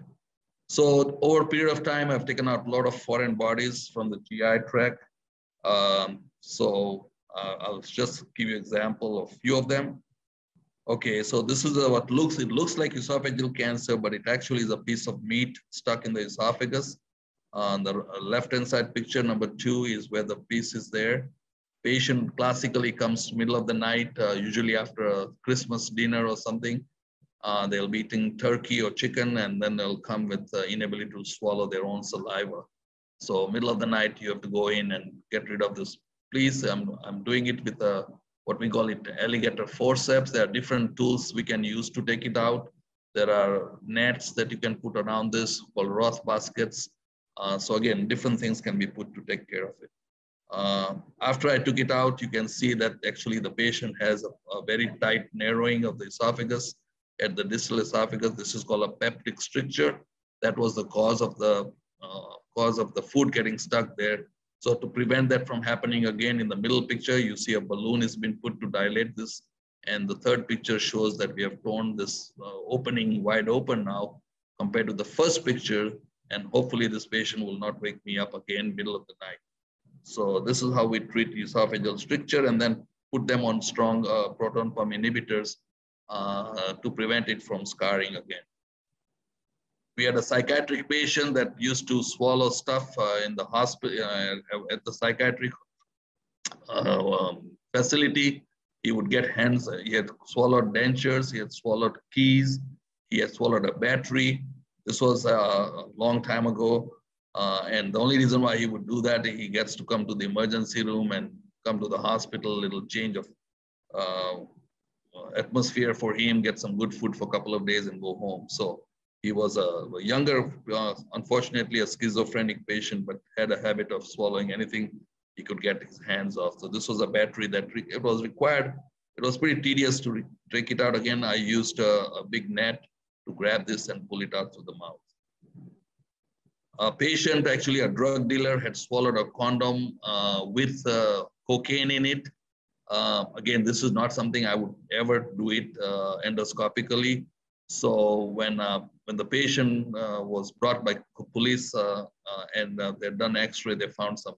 So over a period of time, I've taken out a lot of foreign bodies from the GI tract. I'll just give you an example of a few of them. Okay, so this is what it looks like esophageal cancer, but it actually is a piece of meat stuck in the esophagus. On the left-hand side picture, number 2 is where the piece is there. Patient classically comes middle of the night, usually after a Christmas dinner or something. They'll be eating turkey or chicken, and then they'll come with inability to swallow their own saliva. So middle of the night, you have to go in and get rid of this. Please, I'm doing it with what we call it alligator forceps. There are different tools we can use to take it out. There are nets that you can put around this called Roth baskets. So again, different things can be put to take care of it. After I took it out, you can see that actually the patient has a very tight narrowing of the esophagus at the distal esophagus. This is called a peptic stricture. That was the cause of the food getting stuck there. So to prevent that from happening again, in the middle picture, you see a balloon has been put to dilate this. And the third picture shows that we have torn this opening wide open now compared to the first picture. And hopefully this patient will not wake me up again middle of the night. So this is how we treat esophageal stricture and then put them on strong proton pump inhibitors to prevent it from scarring again. We had a psychiatric patient that used to swallow stuff in the hospital, at the psychiatric facility. He would get hands, he had swallowed dentures, he had swallowed keys, he had swallowed a battery. This was a long time ago. And the only reason why he would do that, he gets to come to the emergency room and come to the hospital, little change of atmosphere for him, get some good food for a couple of days and go home. So he was a younger, unfortunately a schizophrenic patient, but had a habit of swallowing anything he could get his hands off. So this was a battery that it was required. It was pretty tedious to take it out again. I used a big net to grab this and pull it out through the mouth. A patient, actually a drug dealer, had swallowed a condom with cocaine in it. Again, this is not something I would ever do it endoscopically. So when the patient was brought by police and they'd done X-ray, they found some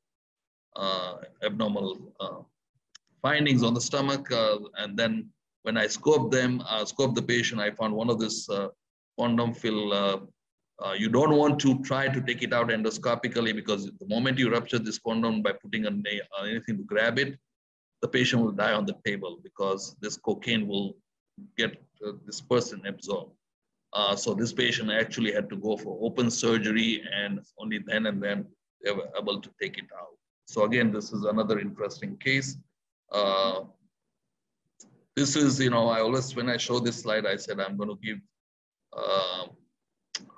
abnormal findings on the stomach. And then when I scoped the patient, I found one of this condom fill. You don't want to try to take it out endoscopically because the moment you rupture this condom by putting anything to grab it, the patient will die on the table because this cocaine will get this person absorbed. So this patient actually had to go for open surgery, and only then and then they were able to take it out. So again, this is another interesting case. This is, I always, when I show this slide, I said I'm going to give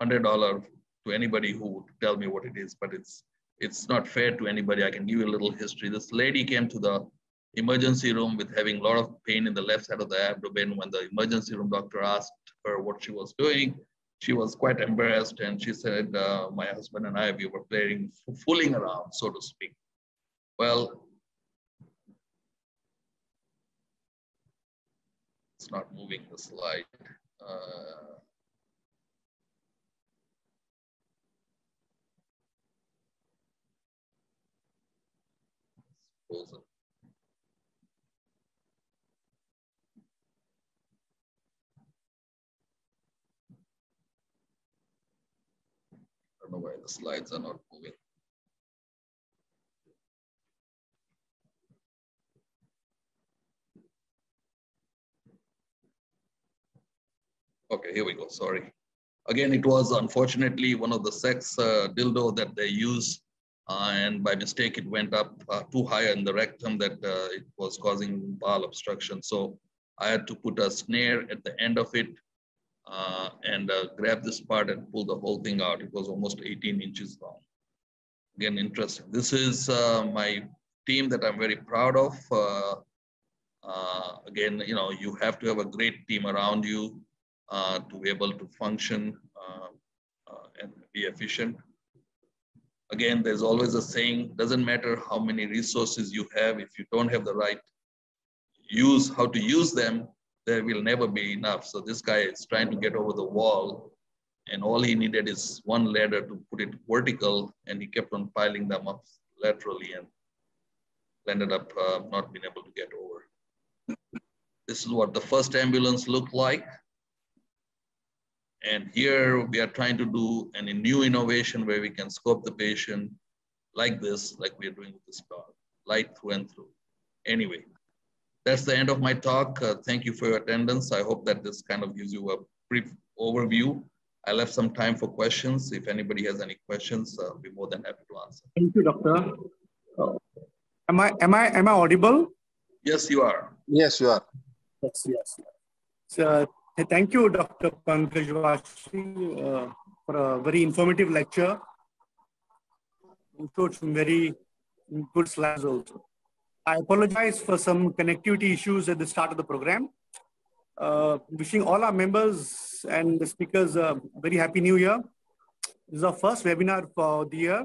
$100 to anybody who would tell me what it is, but it's not fair to anybody. I can give you a little history. This lady came to the emergency room with having a lot of pain in the left side of the abdomen. When the emergency room doctor asked her what she was doing, she was quite embarrassed, and she said, my husband and I, we were fooling around, so to speak. Well, it's not moving the slide. Frozen. I don't know why the slides are not moving. Okay, here we go, sorry. Again, it was unfortunately one of the sex dildo that they use, and by mistake it went up too high in the rectum that it was causing bowel obstruction. So I had to put a snare at the end of it and grab this part and pull the whole thing out. It was almost 18 inches long. Again, interesting. This is my team that I'm very proud of. Again, you know, you have to have a great team around you to be able to function and be efficient. Again, there's always a saying, doesn't matter how many resources you have, if you don't have the right how to use them, there will never be enough. So this guy is trying to get over the wall, and all he needed is one ladder to put it vertical, and he kept on piling them up laterally and ended up not being able to get over. This is what the first ambulance looked like. And here we are trying to do a new innovation where we can scope the patient like this, like we are doing with this dog, light through and through. Anyway, that's the end of my talk. Thank you for your attendance. I hope that this kind of gives you a brief overview. I left some time for questions. If anybody has any questions, I'll be more than happy to answer. Thank you, doctor. Am I audible? Yes, you are. Yes, you are. Yes. So, thank you, Dr. Pankaj Washi, for a very informative lecture. You showed some very good slides also. I apologize for some connectivity issues at the start of the program. Wishing all our members and the speakers a very happy new year. This is our first webinar for the year,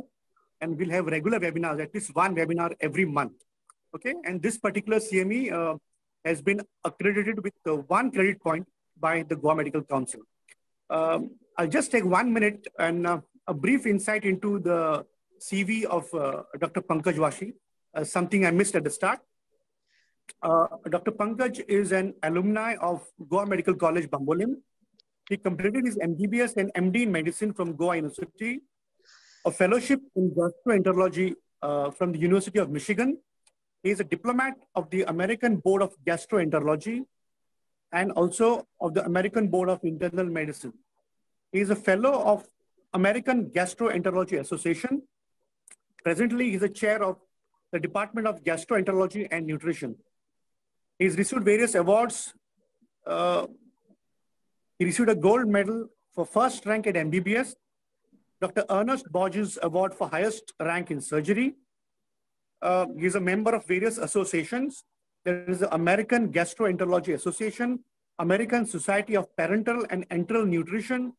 and we'll have regular webinars, at least one webinar every month. Okay, and this particular CME has been accredited with 1 credit point by the Goa Medical Council. I'll just take 1 minute and a brief insight into the CV of Dr. Pankaj Washi, something I missed at the start. Dr. Pankaj is an alumni of Goa Medical College, Bambolim. He completed his MBBS and MD in medicine from Goa University, a fellowship in gastroenterology from the University of Michigan. He is a diplomat of the American Board of Gastroenterology and also of the American Board of Internal Medicine. He is a fellow of American Gastroenterology Association. Presently, he is a chair of the Department of Gastroenterology and Nutrition. He's received various awards. He received a gold medal for first rank at MBBS, Dr. Ernest Borges Award for highest rank in surgery. He's a member of various associations. There is the American Gastroenterology Association, American Society of Parenteral and Enteral Nutrition,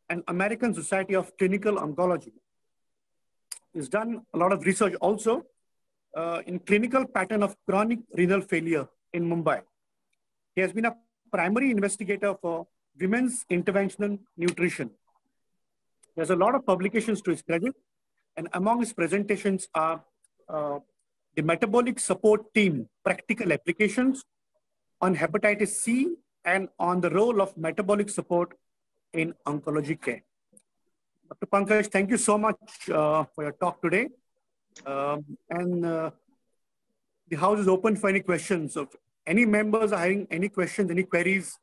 and American Society of Clinical Oncology. He's done a lot of research also in clinical pattern of chronic renal failure in Mumbai. He has been a primary investigator for women's interventional nutrition. There's a lot of publications to his credit, and among his presentations are the metabolic support team practical applications on hepatitis C and on the role of metabolic support in oncology care. Dr. Pankaj, thank you so much for your talk today. The house is open for any questions. So if any members are having any questions, any queries,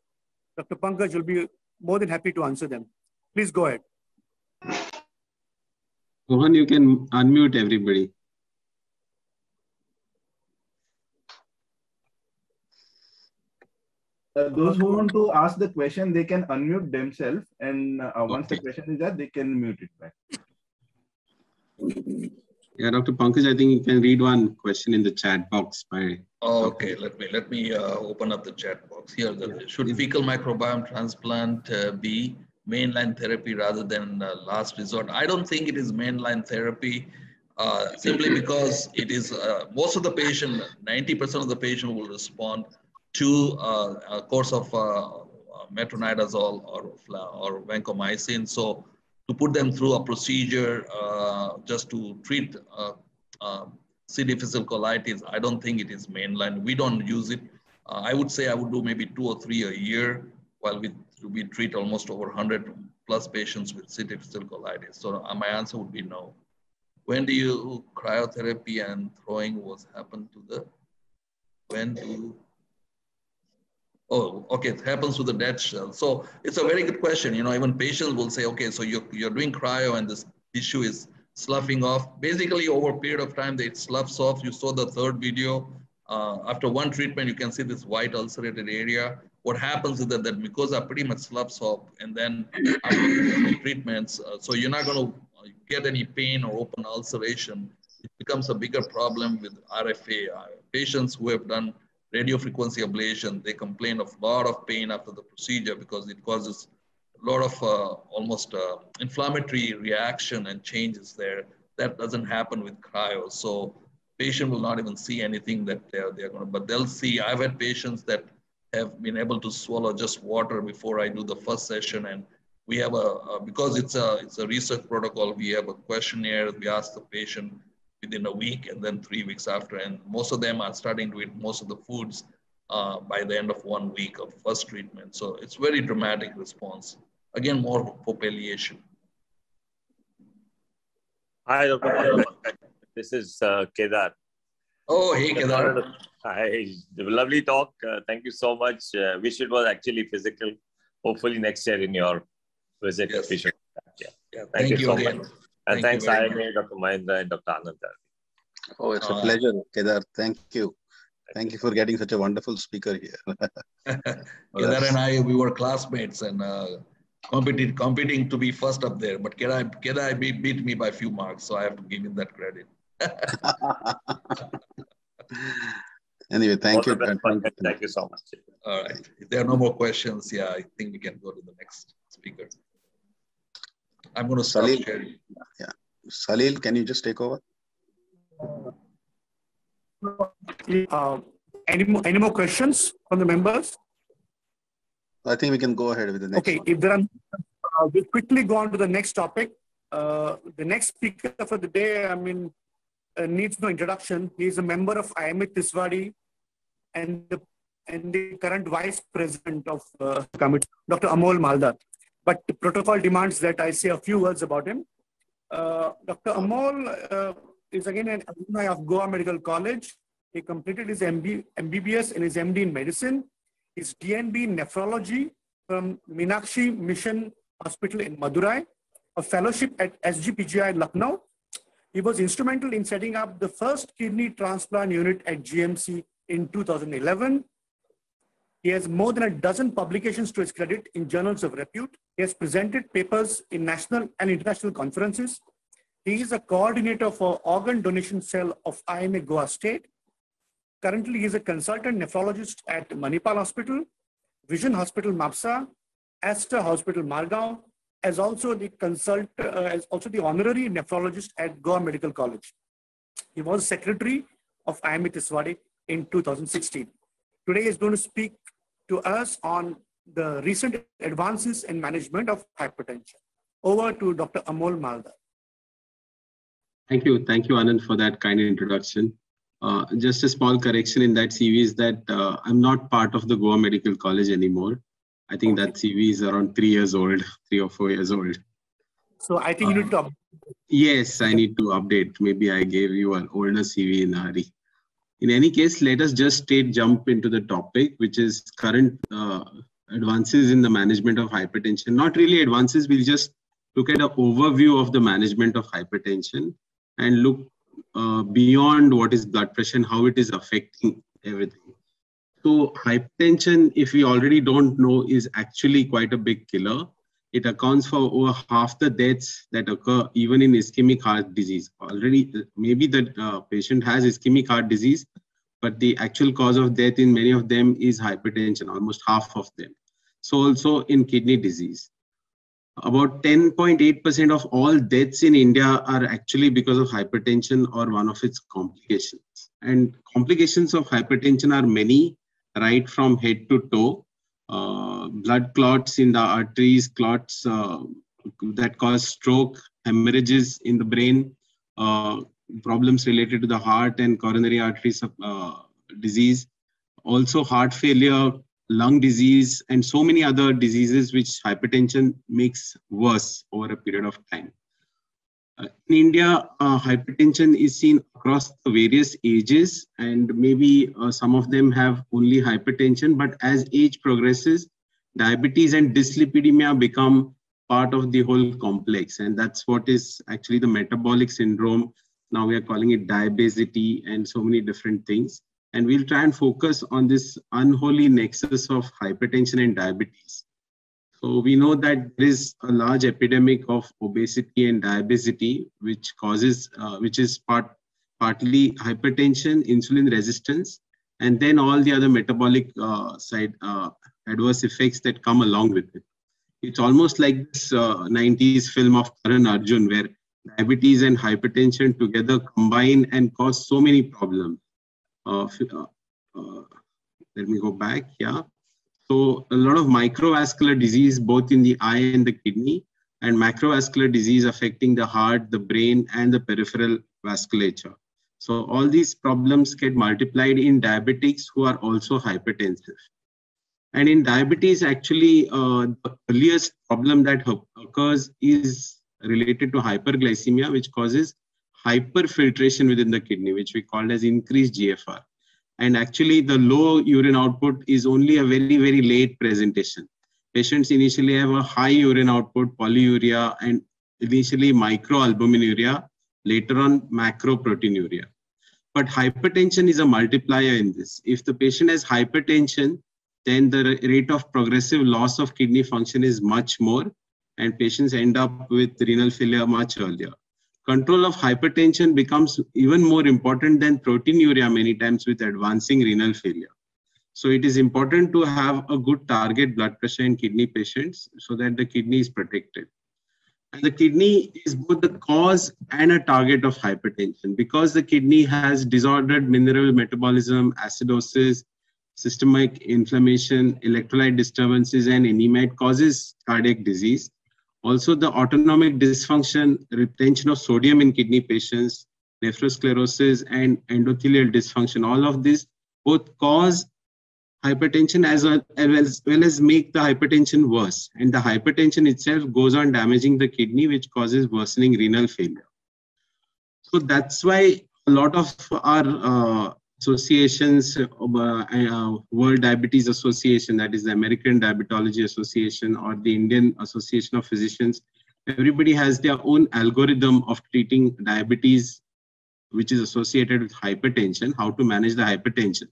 Dr. Pankaj will be more than happy to answer them. Please go ahead. Mohan, you can unmute everybody. Those who want to ask the question, they can unmute themselves, and once the question is there, they can mute it back. Yeah, Dr. Pankaj, I think you can read one question in the chat box by. Okay, let me open up the chat box here. Should fecal microbiome transplant be mainline therapy rather than last resort. I don't think it is mainline therapy simply because it is most of the patient, 90% of the patient will respond to a course of metronidazole or vancomycin. So to put them through a procedure just to treat C. difficile colitis, I don't think it is mainline. We don't use it. I would say I would do maybe 2 or 3 a year while we treat almost over 100 plus patients with C. difficile colitis. So my answer would be no. When do you cryotherapy and throwing was happen to the, when do you, oh, okay, it happens to the dead cell. So it's a very good question. You know, even patients will say, okay, so you're doing cryo and this tissue is sloughing off. Basically, over a period of time, it sloughs off. You saw the third video. After one treatment, you can see this white ulcerated area. What happens is that mucosa pretty much sloughs off, and then after treatments, so you're not going to get any pain or open ulceration. It becomes a bigger problem with RFA. Patients who have done radiofrequency ablation, they complain of a lot of pain after the procedure because it causes a lot of almost inflammatory reaction and changes there. That doesn't happen with cryo. So patient will not even see anything that they're going to, but they'll see. I've had patients that have been able to swallow just water before I do the first session. And we have because it's a research protocol, we have a questionnaire. We ask the patient within a week and then 3 weeks after. And most of them are starting to eat most of the foods by the end of 1 week of first treatment. So it's very dramatic response. Again, more for palliation. Hi, Dr. Pankaj. This is Kedar. Oh, hey, Kedar. Hi, lovely talk. Thank you so much. Wish it was actually physical. Hopefully next year in your visit. Yes. Yeah. Thank you so again. much. And thanks, IMA, Dr. Mahendra, and Dr. Anand. Oh, it's a pleasure, Kedar. Thank you. Thank you for getting such a wonderful speaker here. Kedar and I, we were classmates and competing to be first up there. But Kedar beat me by a few marks, so I have to give him that credit. Anyway, thank you. Thank you so much. All right. If there are no more questions, yeah, I think we can go to the next speaker. I'm going to stop sharing. Yeah. Salil, can you just take over? Any more questions from the members? I think we can go ahead with the next. Okay, one. if there are, we'll quickly go on to the next topic. The next speaker for the day, needs no introduction. He is a member of IMA Tiswadi and the current vice president of the committee, Dr. Amol Maldar. But the protocol demands that I say a few words about him. Dr. Amol is again an alumni of Goa Medical College. He completed his MBBS and his MD in medicine. His DNB in nephrology from Meenakshi Mission Hospital in Madurai, a fellowship at SGPGI Lucknow. He was instrumental in setting up the first kidney transplant unit at GMC in 2011. He has more than a dozen publications to his credit in journals of repute. He has presented papers in national and international conferences. He is a coordinator for organ donation cell of IMA Goa State. Currently, he is a consultant nephrologist at Manipal Hospital, Vision Hospital Mapsa, Aster Hospital Margao, as also the honorary nephrologist at Goa Medical College. He was secretary of IMA Tiswadi in 2016. Today, he is going to speak to us on the recent advances in management of hypertension. Over to Dr. Amol Maldar. Thank you, Anand, for that kind introduction. Just a small correction in that CV is that I'm not part of the Goa Medical College anymore. I think that CV is around 3 years old, 3 or 4 years old. So I think you need to update. Yes, I need to update. Maybe I gave you an older CV in a hurry. In any case, let us just jump into the topic, which is current advances in the management of hypertension. Not really advances, we'll just look at an overview of the management of hypertension and look beyond what is blood pressure and how it is affecting everything. So hypertension, if we already don't know, is actually quite a big killer. It accounts for over half the deaths that occur even in ischemic heart disease. Already, maybe the patient has ischemic heart disease, but the actual cause of death in many of them is hypertension, almost half of them. So also in kidney disease. About 10.8% of all deaths in India are actually because of hypertension or one of its complications. And complications of hypertension are many, right from head to toe. Blood clots in the arteries, clots that cause stroke, hemorrhages in the brain, problems related to the heart and coronary arteries disease, also heart failure, lung disease, and so many other diseases which hypertension makes worse over a period of time. In India, hypertension is seen across the various ages, and maybe some of them have only hypertension, but as age progresses, diabetes and dyslipidemia become part of the whole complex, and that's what is actually the metabolic syndrome. Now we are calling it diabesity and so many different things. And we'll try and focus on this unholy nexus of hypertension and diabetes. So we know that there is a large epidemic of obesity and diabetes, which causes, which is partly hypertension, insulin resistance, and then all the other metabolic side adverse effects that come along with it. It's almost like this 90s film of Karan Arjun, where diabetes and hypertension together combine and cause so many problems. Let me go back. Yeah. So a lot of microvascular disease, both in the eye and the kidney, and macrovascular disease affecting the heart, the brain, and the peripheral vasculature. So all these problems get multiplied in diabetics who are also hypertensive. And in diabetes, actually, the earliest problem that occurs is related to hyperglycemia, which causes hyperfiltration within the kidney, which we call as increased GFR. And actually, the low urine output is only a very, very late presentation. Patients initially have a high urine output, polyuria, and initially microalbuminuria, later on macroproteinuria. But hypertension is a multiplier in this. If the patient has hypertension, then the rate of progressive loss of kidney function is much more, and patients end up with renal failure much earlier. Control of hypertension becomes even more important than proteinuria many times with advancing renal failure. So it is important to have a good target blood pressure in kidney patients so that the kidney is protected. And the kidney is both the cause and a target of hypertension, because the kidney has disordered mineral metabolism, acidosis, systemic inflammation, electrolyte disturbances, and anemia. It causes cardiac disease. Also, the autonomic dysfunction, retention of sodium in kidney patients, nephrosclerosis, and endothelial dysfunction, all of this both cause hypertension as well as make the hypertension worse. And the hypertension itself goes on damaging the kidney, which causes worsening renal failure. So that's why a lot of our associations, World Diabetes Association, that is the American Diabetology Association, or the Indian Association of Physicians, everybody has their own algorithm of treating diabetes, which is associated with hypertension, how to manage the hypertension.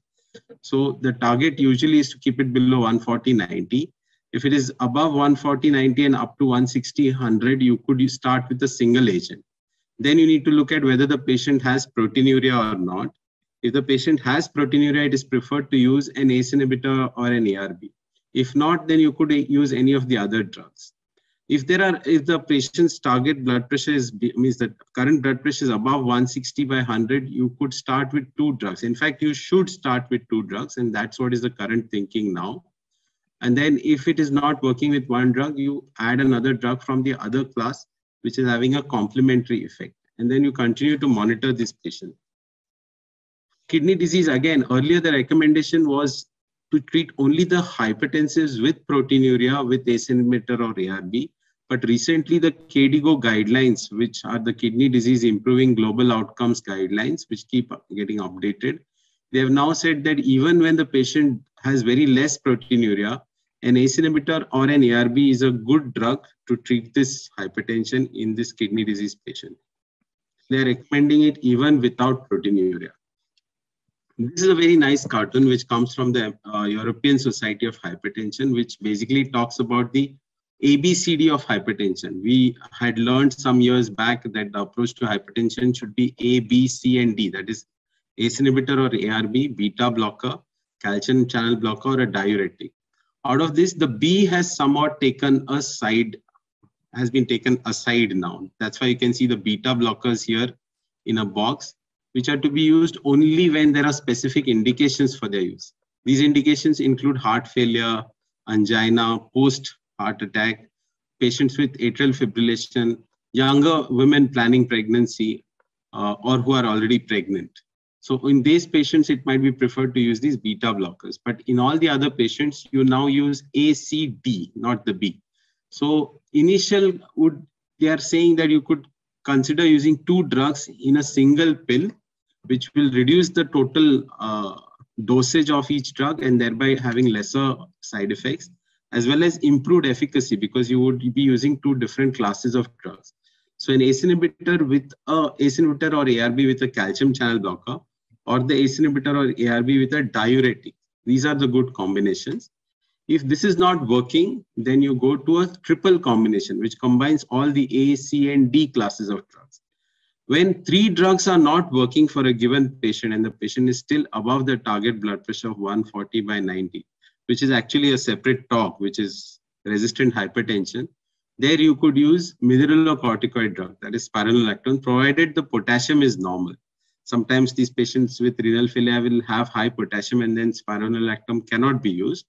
So the target usually is to keep it below 140/90. If it is above 140/90 and up to 160/100, you could start with a single agent. Then you need to look at whether the patient has proteinuria or not. If the patient has proteinuria, it is preferred to use an ACE inhibitor or an ARB. If not, then you could use any of the other drugs. If the patient's target blood pressure means that current blood pressure is above 160/100, you could start with 2 drugs. In fact, you should start with 2 drugs, and that's what is the current thinking now. And then if it is not working with one drug, you add another drug from the other class, which is having a complementary effect. And then you continue to monitor this patient. Kidney disease, again, earlier the recommendation was to treat only the hypertensives with proteinuria with ACE inhibitor or ARB. But recently the KDIGO guidelines, which are the Kidney Disease Improving Global Outcomes guidelines, which keep getting updated, they have now said that even when the patient has very less proteinuria, an ACE inhibitor or an ARB is a good drug to treat this hypertension in this kidney disease patient. They are recommending it even without proteinuria. This is a very nice cartoon which comes from the European Society of Hypertension, which basically talks about the ABCD of hypertension. We had learned some years back that the approach to hypertension should be A, B, C, and D. That is ACE inhibitor or ARB, beta blocker, calcium channel blocker, or a diuretic. Out of this, the B has somewhat taken a side has been taken aside now. That's why you can see the beta blockers here in a box, which are to be used only when there are specific indications for their use. These indications include heart failure, angina, post-heart attack, patients with atrial fibrillation, younger women planning pregnancy, or who are already pregnant. So in these patients, it might be preferred to use these beta blockers. But in all the other patients, you now use A, C, D, not the B. So they are saying that you could consider using 2 drugs in a single pill, which will reduce the total dosage of each drug and thereby having lesser side effects, as well as improved efficacy because you would be using 2 different classes of drugs. So an ACE inhibitor or ARB with a calcium channel blocker, or the ACE inhibitor or ARB with a diuretic. These are the good combinations. If this is not working, then you go to a triple combination, which combines all the A, C, and D classes of drugs. When 3 drugs are not working for a given patient and the patient is still above the target blood pressure of 140/90, which is actually a separate talk, which is resistant hypertension, there you could use mineralocorticoid drug, that is spironolactone, provided the potassium is normal. Sometimes these patients with renal failure will have high potassium and then spironolactone cannot be used.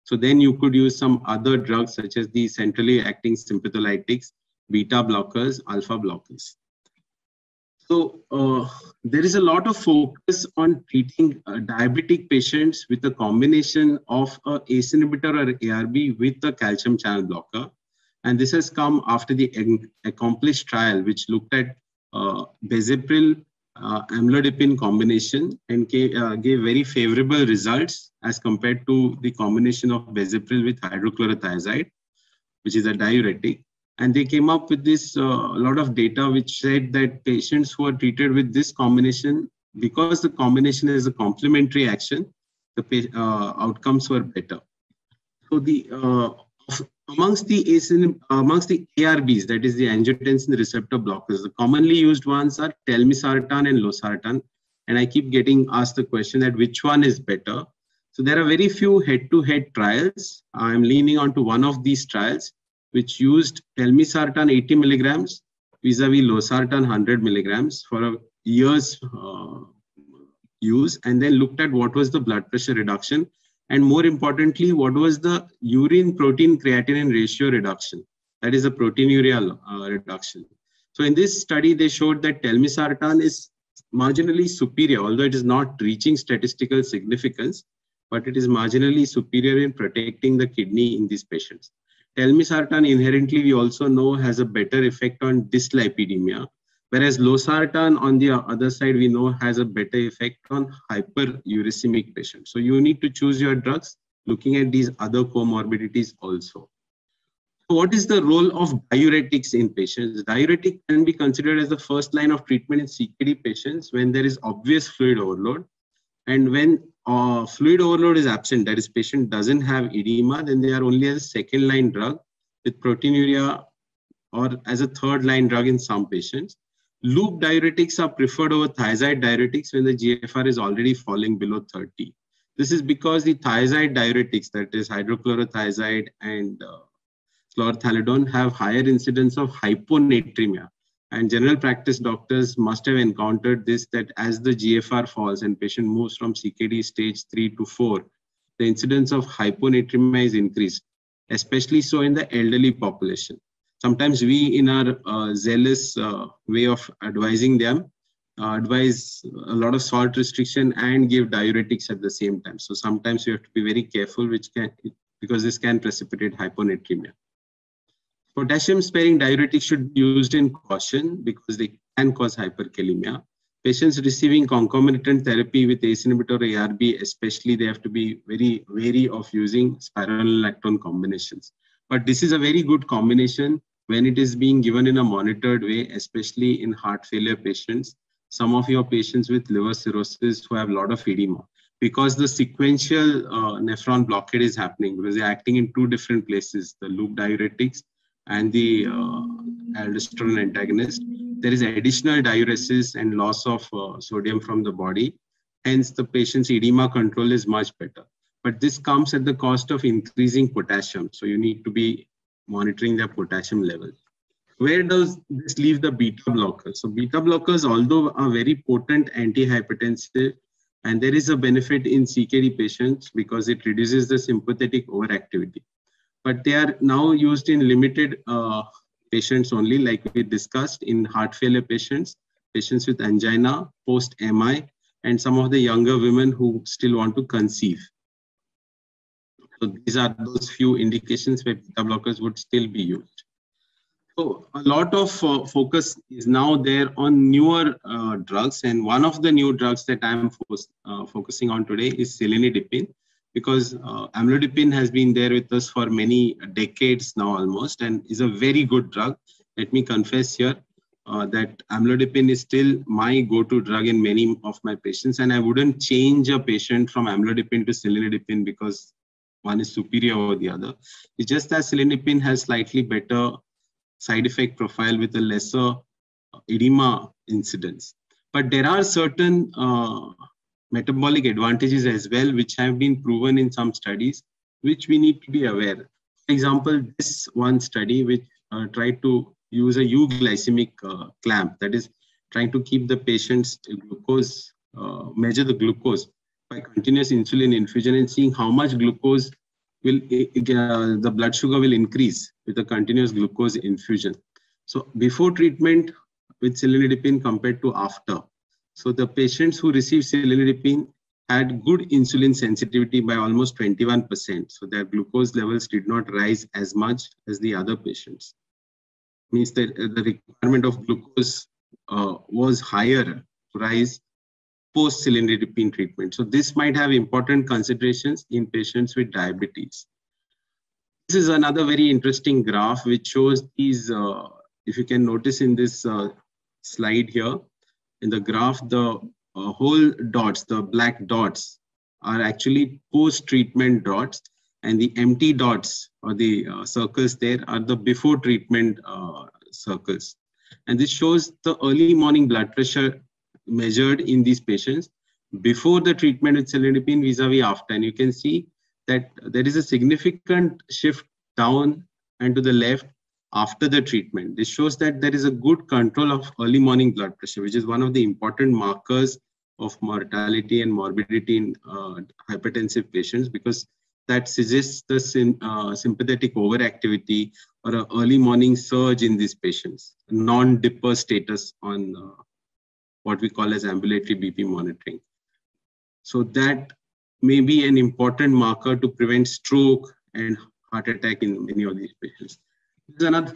So then you could use some other drugs such as the centrally acting sympatholytics, beta blockers, alpha blockers. So there is a lot of focus on treating diabetic patients with a combination of a ACE inhibitor or ARB with a calcium channel blocker. And this has come after the ACCOMPLISH trial, which looked at bezapril amlodipine combination and gave very favorable results as compared to the combination of bezapril with hydrochlorothiazide, which is a diuretic. And they came up with this lot of data which said that patients who are treated with this combination, because the combination is a complementary action, the outcomes were better. So amongst the ARBs, that is the angiotensin receptor blockers, the commonly used ones are telmisartan and losartan. And I keep getting asked the question that which one is better. So there are very few head-to-head trials. I'm leaning onto one of these trials, which used telmisartan 80 milligrams vis-a-vis losartan 100 milligrams for a year's use, and then looked at what was the blood pressure reduction, and more importantly, what was the urine protein creatinine ratio reduction, that is a proteinuria reduction. So in this study, they showed that telmisartan is marginally superior, although it is not reaching statistical significance, but it is marginally superior in protecting the kidney in these patients. Telmisartan inherently, we also know, has a better effect on dyslipidemia, whereas losartan on the other side, we know has a better effect on hyperuricemic patients. So you need to choose your drugs looking at these other comorbidities also. So what is the role of diuretics in patients? Diuretic can be considered as the first line of treatment in CKD patients when there is obvious fluid overload. And when fluid overload is absent, that is patient doesn't have edema, then they are only as a second line drug with proteinuria or as a third line drug in some patients. Loop diuretics are preferred over thiazide diuretics when the GFR is already falling below 30. This is because the thiazide diuretics, that is hydrochlorothiazide and chlorothalidone, have higher incidence of hyponatremia. And general practice doctors must have encountered this, that as the GFR falls and patient moves from CKD stage 3 to 4, the incidence of hyponatremia is increased, especially so in the elderly population. Sometimes we, in our zealous way of advising them, advise a lot of salt restriction and give diuretics at the same time. So sometimes you have to be very careful, because this can precipitate hyponatremia. Potassium sparing diuretics should be used in caution because they can cause hyperkalemia. Patients receiving concomitant therapy with ACE inhibitor or ARB, especially, they have to be very wary of using spironolactone combinations. But this is a very good combination when it is being given in a monitored way, especially in heart failure patients. Some of your patients with liver cirrhosis who have a lot of edema, because the sequential nephron blockade is happening because they're acting in 2 different places, the loop diuretics and the aldosterone antagonist. There is additional diuresis and loss of sodium from the body. Hence, the patient's edema control is much better. But this comes at the cost of increasing potassium. So you need to be monitoring their potassium level. Where does this leave the beta blockers? So beta blockers, although are very potent antihypertensive, and there is a benefit in CKD patients because it reduces the sympathetic overactivity. But they are now used in limited patients only, like we discussed, in heart failure patients, patients with angina, post-MI, and some of the younger women who still want to conceive. So these are those few indications where beta blockers would still be used. So a lot of focus is now there on newer drugs, and one of the new drugs that I'm focusing on today is cilnidipine, because amlodipine has been there with us for many decades now almost, and is a very good drug. Let me confess here that amlodipine is still my go-to drug in many of my patients, and I wouldn't change a patient from amlodipine to cilnidipine because one is superior over the other. It's just that cilnidipine has slightly better side effect profile with a lesser edema incidence. But there are certain metabolic advantages as well, which have been proven in some studies, which we need to be aware. For example, this one study which tried to use a euglycemic clamp, that is trying to keep the patient's glucose, measure the glucose by continuous insulin infusion and seeing how much glucose will the blood sugar will increase with a continuous glucose infusion. So before treatment with cilnidipine compared to after. So the patients who received cilnidipine had good insulin sensitivity by almost 21%. So their glucose levels did not rise as much as the other patients. Means that the requirement of glucose was higher to rise post cilnidipine treatment. So this might have important considerations in patients with diabetes. This is another very interesting graph which shows these, if you can notice in this slide here, in the graph, the whole dots, the black dots are actually post-treatment dots, and the empty dots or the circles there are the before treatment circles. And this shows the early morning blood pressure measured in these patients before the treatment with cilnidipine vis-a-vis after. And you can see that there is a significant shift down and to the left after the treatment. This shows that there is a good control of early morning blood pressure, which is one of the important markers of mortality and morbidity in hypertensive patients, because that suggests the sympathetic overactivity or an early morning surge in these patients, non-dipper status on what we call as ambulatory BP monitoring. So that may be an important marker to prevent stroke and heart attack in many of these patients. This is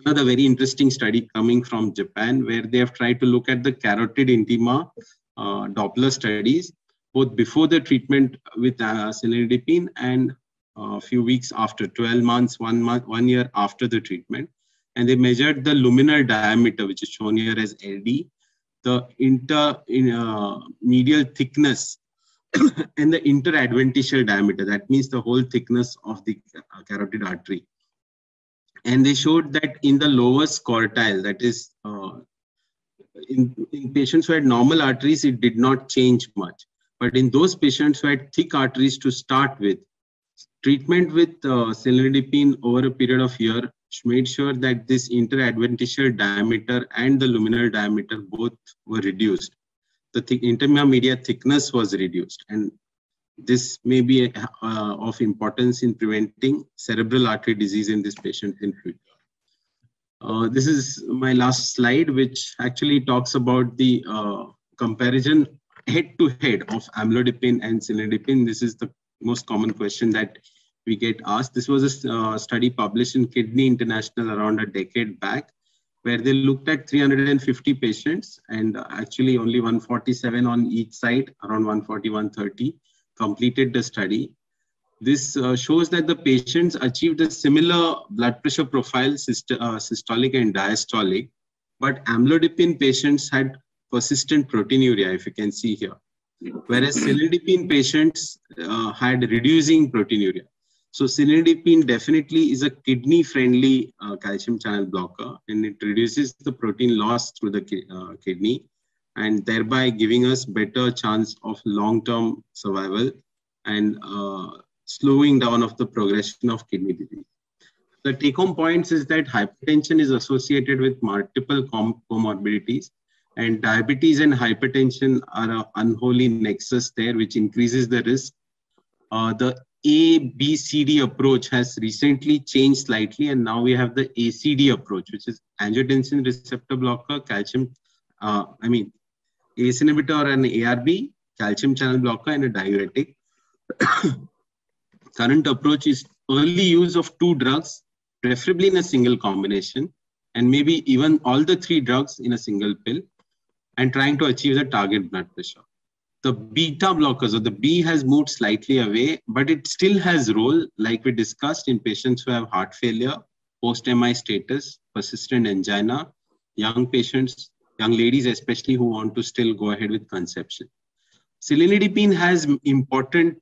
another very interesting study coming from Japan, where they have tried to look at the carotid intima Doppler studies, both before the treatment with cilnidipine and a few weeks after, 12 months, 1 year after the treatment. And they measured the luminal diameter, which is shown here as LD, the medial thickness and the interadventitial diameter. That means the whole thickness of the carotid artery. And they showed that in the lowest quartile, that is in patients who had normal arteries, it did not change much. But in those patients who had thick arteries to start with, treatment with cilnidipine over a period of year made sure that this interadventitial diameter and the luminal diameter both were reduced. The intima media thickness was reduced, and this may be of importance in preventing cerebral artery disease in this patient in future. This is my last slide, which actually talks about the comparison head-to-head of amlodipine and cilnidipine. This is the most common question that we get asked. This was a study published in Kidney International around a decade back, where they looked at 350 patients, and actually only 147 on each side, around 140, 130, completed the study. This shows that the patients achieved a similar blood pressure profile, systolic and diastolic, but amlodipine patients had persistent proteinuria, if you can see here, whereas cilnidipine patients had reducing proteinuria. So cilnidipine definitely is a kidney-friendly calcium channel blocker, and it reduces the protein loss through the kidney, and thereby giving us better chance of long-term survival and slowing down of the progression of kidney disease. The take-home points is that hypertension is associated with multiple comorbidities, and diabetes and hypertension are an unholy nexus there, which increases the risk. The ABCD approach has recently changed slightly, and now we have the ACD approach, which is angiotensin receptor blocker, calcium, ACE inhibitor and ARB, calcium channel blocker, and a diuretic. Current approach is early use of 2 drugs, preferably in a single combination, and maybe even all the 3 drugs in a single pill, and trying to achieve the target blood pressure. The beta blockers, or the B, has moved slightly away, but it still has role, like we discussed, in patients who have heart failure, post-MI status, persistent angina, young patients, young ladies especially, who want to still go ahead with conception. Cilnidipine has important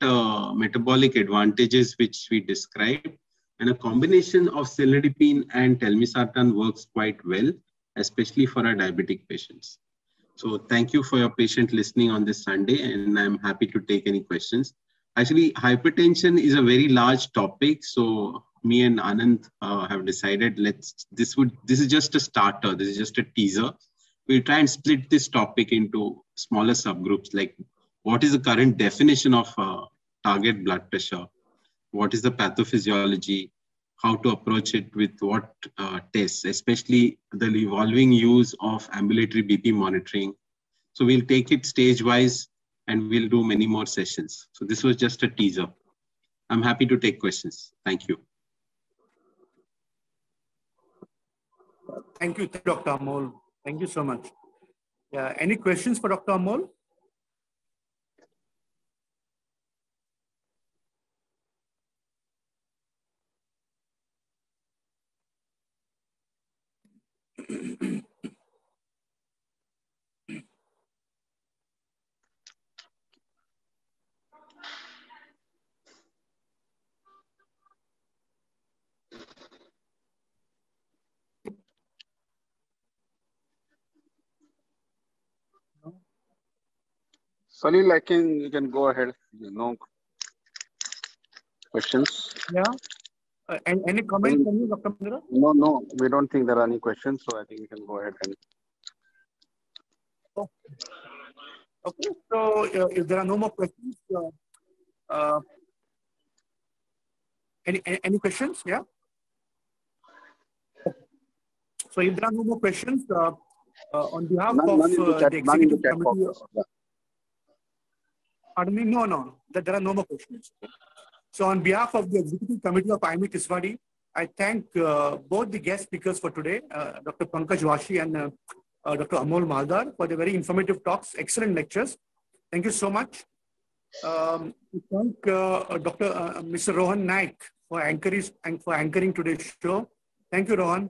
metabolic advantages, which we described, and a combination of cilnidipine and telmisartan works quite well, especially for our diabetic patients. So thank you for your patient listening on this Sunday, and I'm happy to take any questions. Actually, hypertension is a very large topic, so me and Anand have decided this is just a starter, this is just a teaser. We'll try and split this topic into smaller subgroups, like what is the current definition of target blood pressure? What is the pathophysiology? How to approach it with what tests, especially the evolving use of ambulatory BP monitoring. So we'll take it stage-wise and we'll do many more sessions. So this was just a teaser. I'm happy to take questions. Thank you. Thank you, Dr. Amol. Thank you so much. Yeah, any questions for Dr. Amol? Salil, you can go ahead. No questions? Yeah. Any comment from you, Dr. Mandira? No, we don't think there are any questions, so I think we can go ahead and. Okay, so if there are no more questions, any questions? Yeah. So if there are no more questions, on behalf of the executive committee, pardon me, no, there are no more questions. So on behalf of the executive committee of IIME Tiswadi, I thank both the guest speakers for today, Dr. Pankaj Washi and Dr. Amol Maldar, for the very informative talks, excellent lectures. Thank you so much. We thank Mr. Rohan Naik for anchoring today's show. Thank you, Rohan.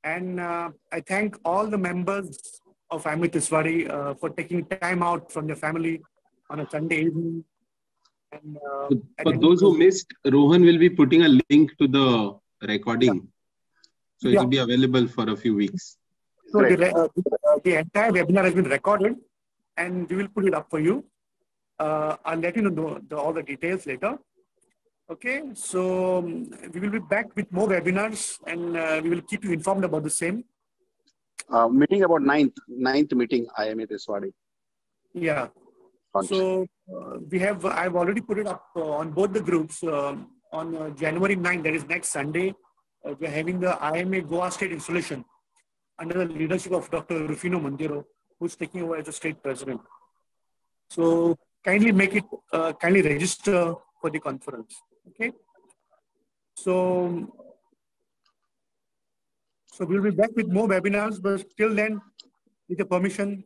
And I thank all the members of IIME Tiswadi for taking time out from their family on a Sunday evening. And, for those who missed, Rohan will be putting a link to the recording. So it will be available for a few weeks. So the entire webinar has been recorded and we will put it up for you. I'll let you know all the details later. Okay, so we will be back with more webinars and we will keep you informed about the same. Meeting about ninth meeting, IIME Tiswadi. Yeah. So I've already put it up on both the groups on January 9th, that is next Sunday. We're having the IIME Goa State Installation under the leadership of Dr. Rufino Mandiro, who's taking over as the state president. So kindly kindly register for the conference. Okay. So we'll be back with more webinars, but till then, with your permission.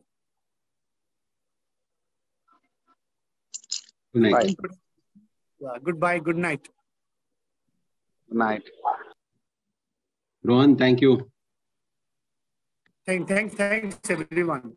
Good night. Goodbye. Good night. Good night. Rohan, thank you. Thanks, everyone.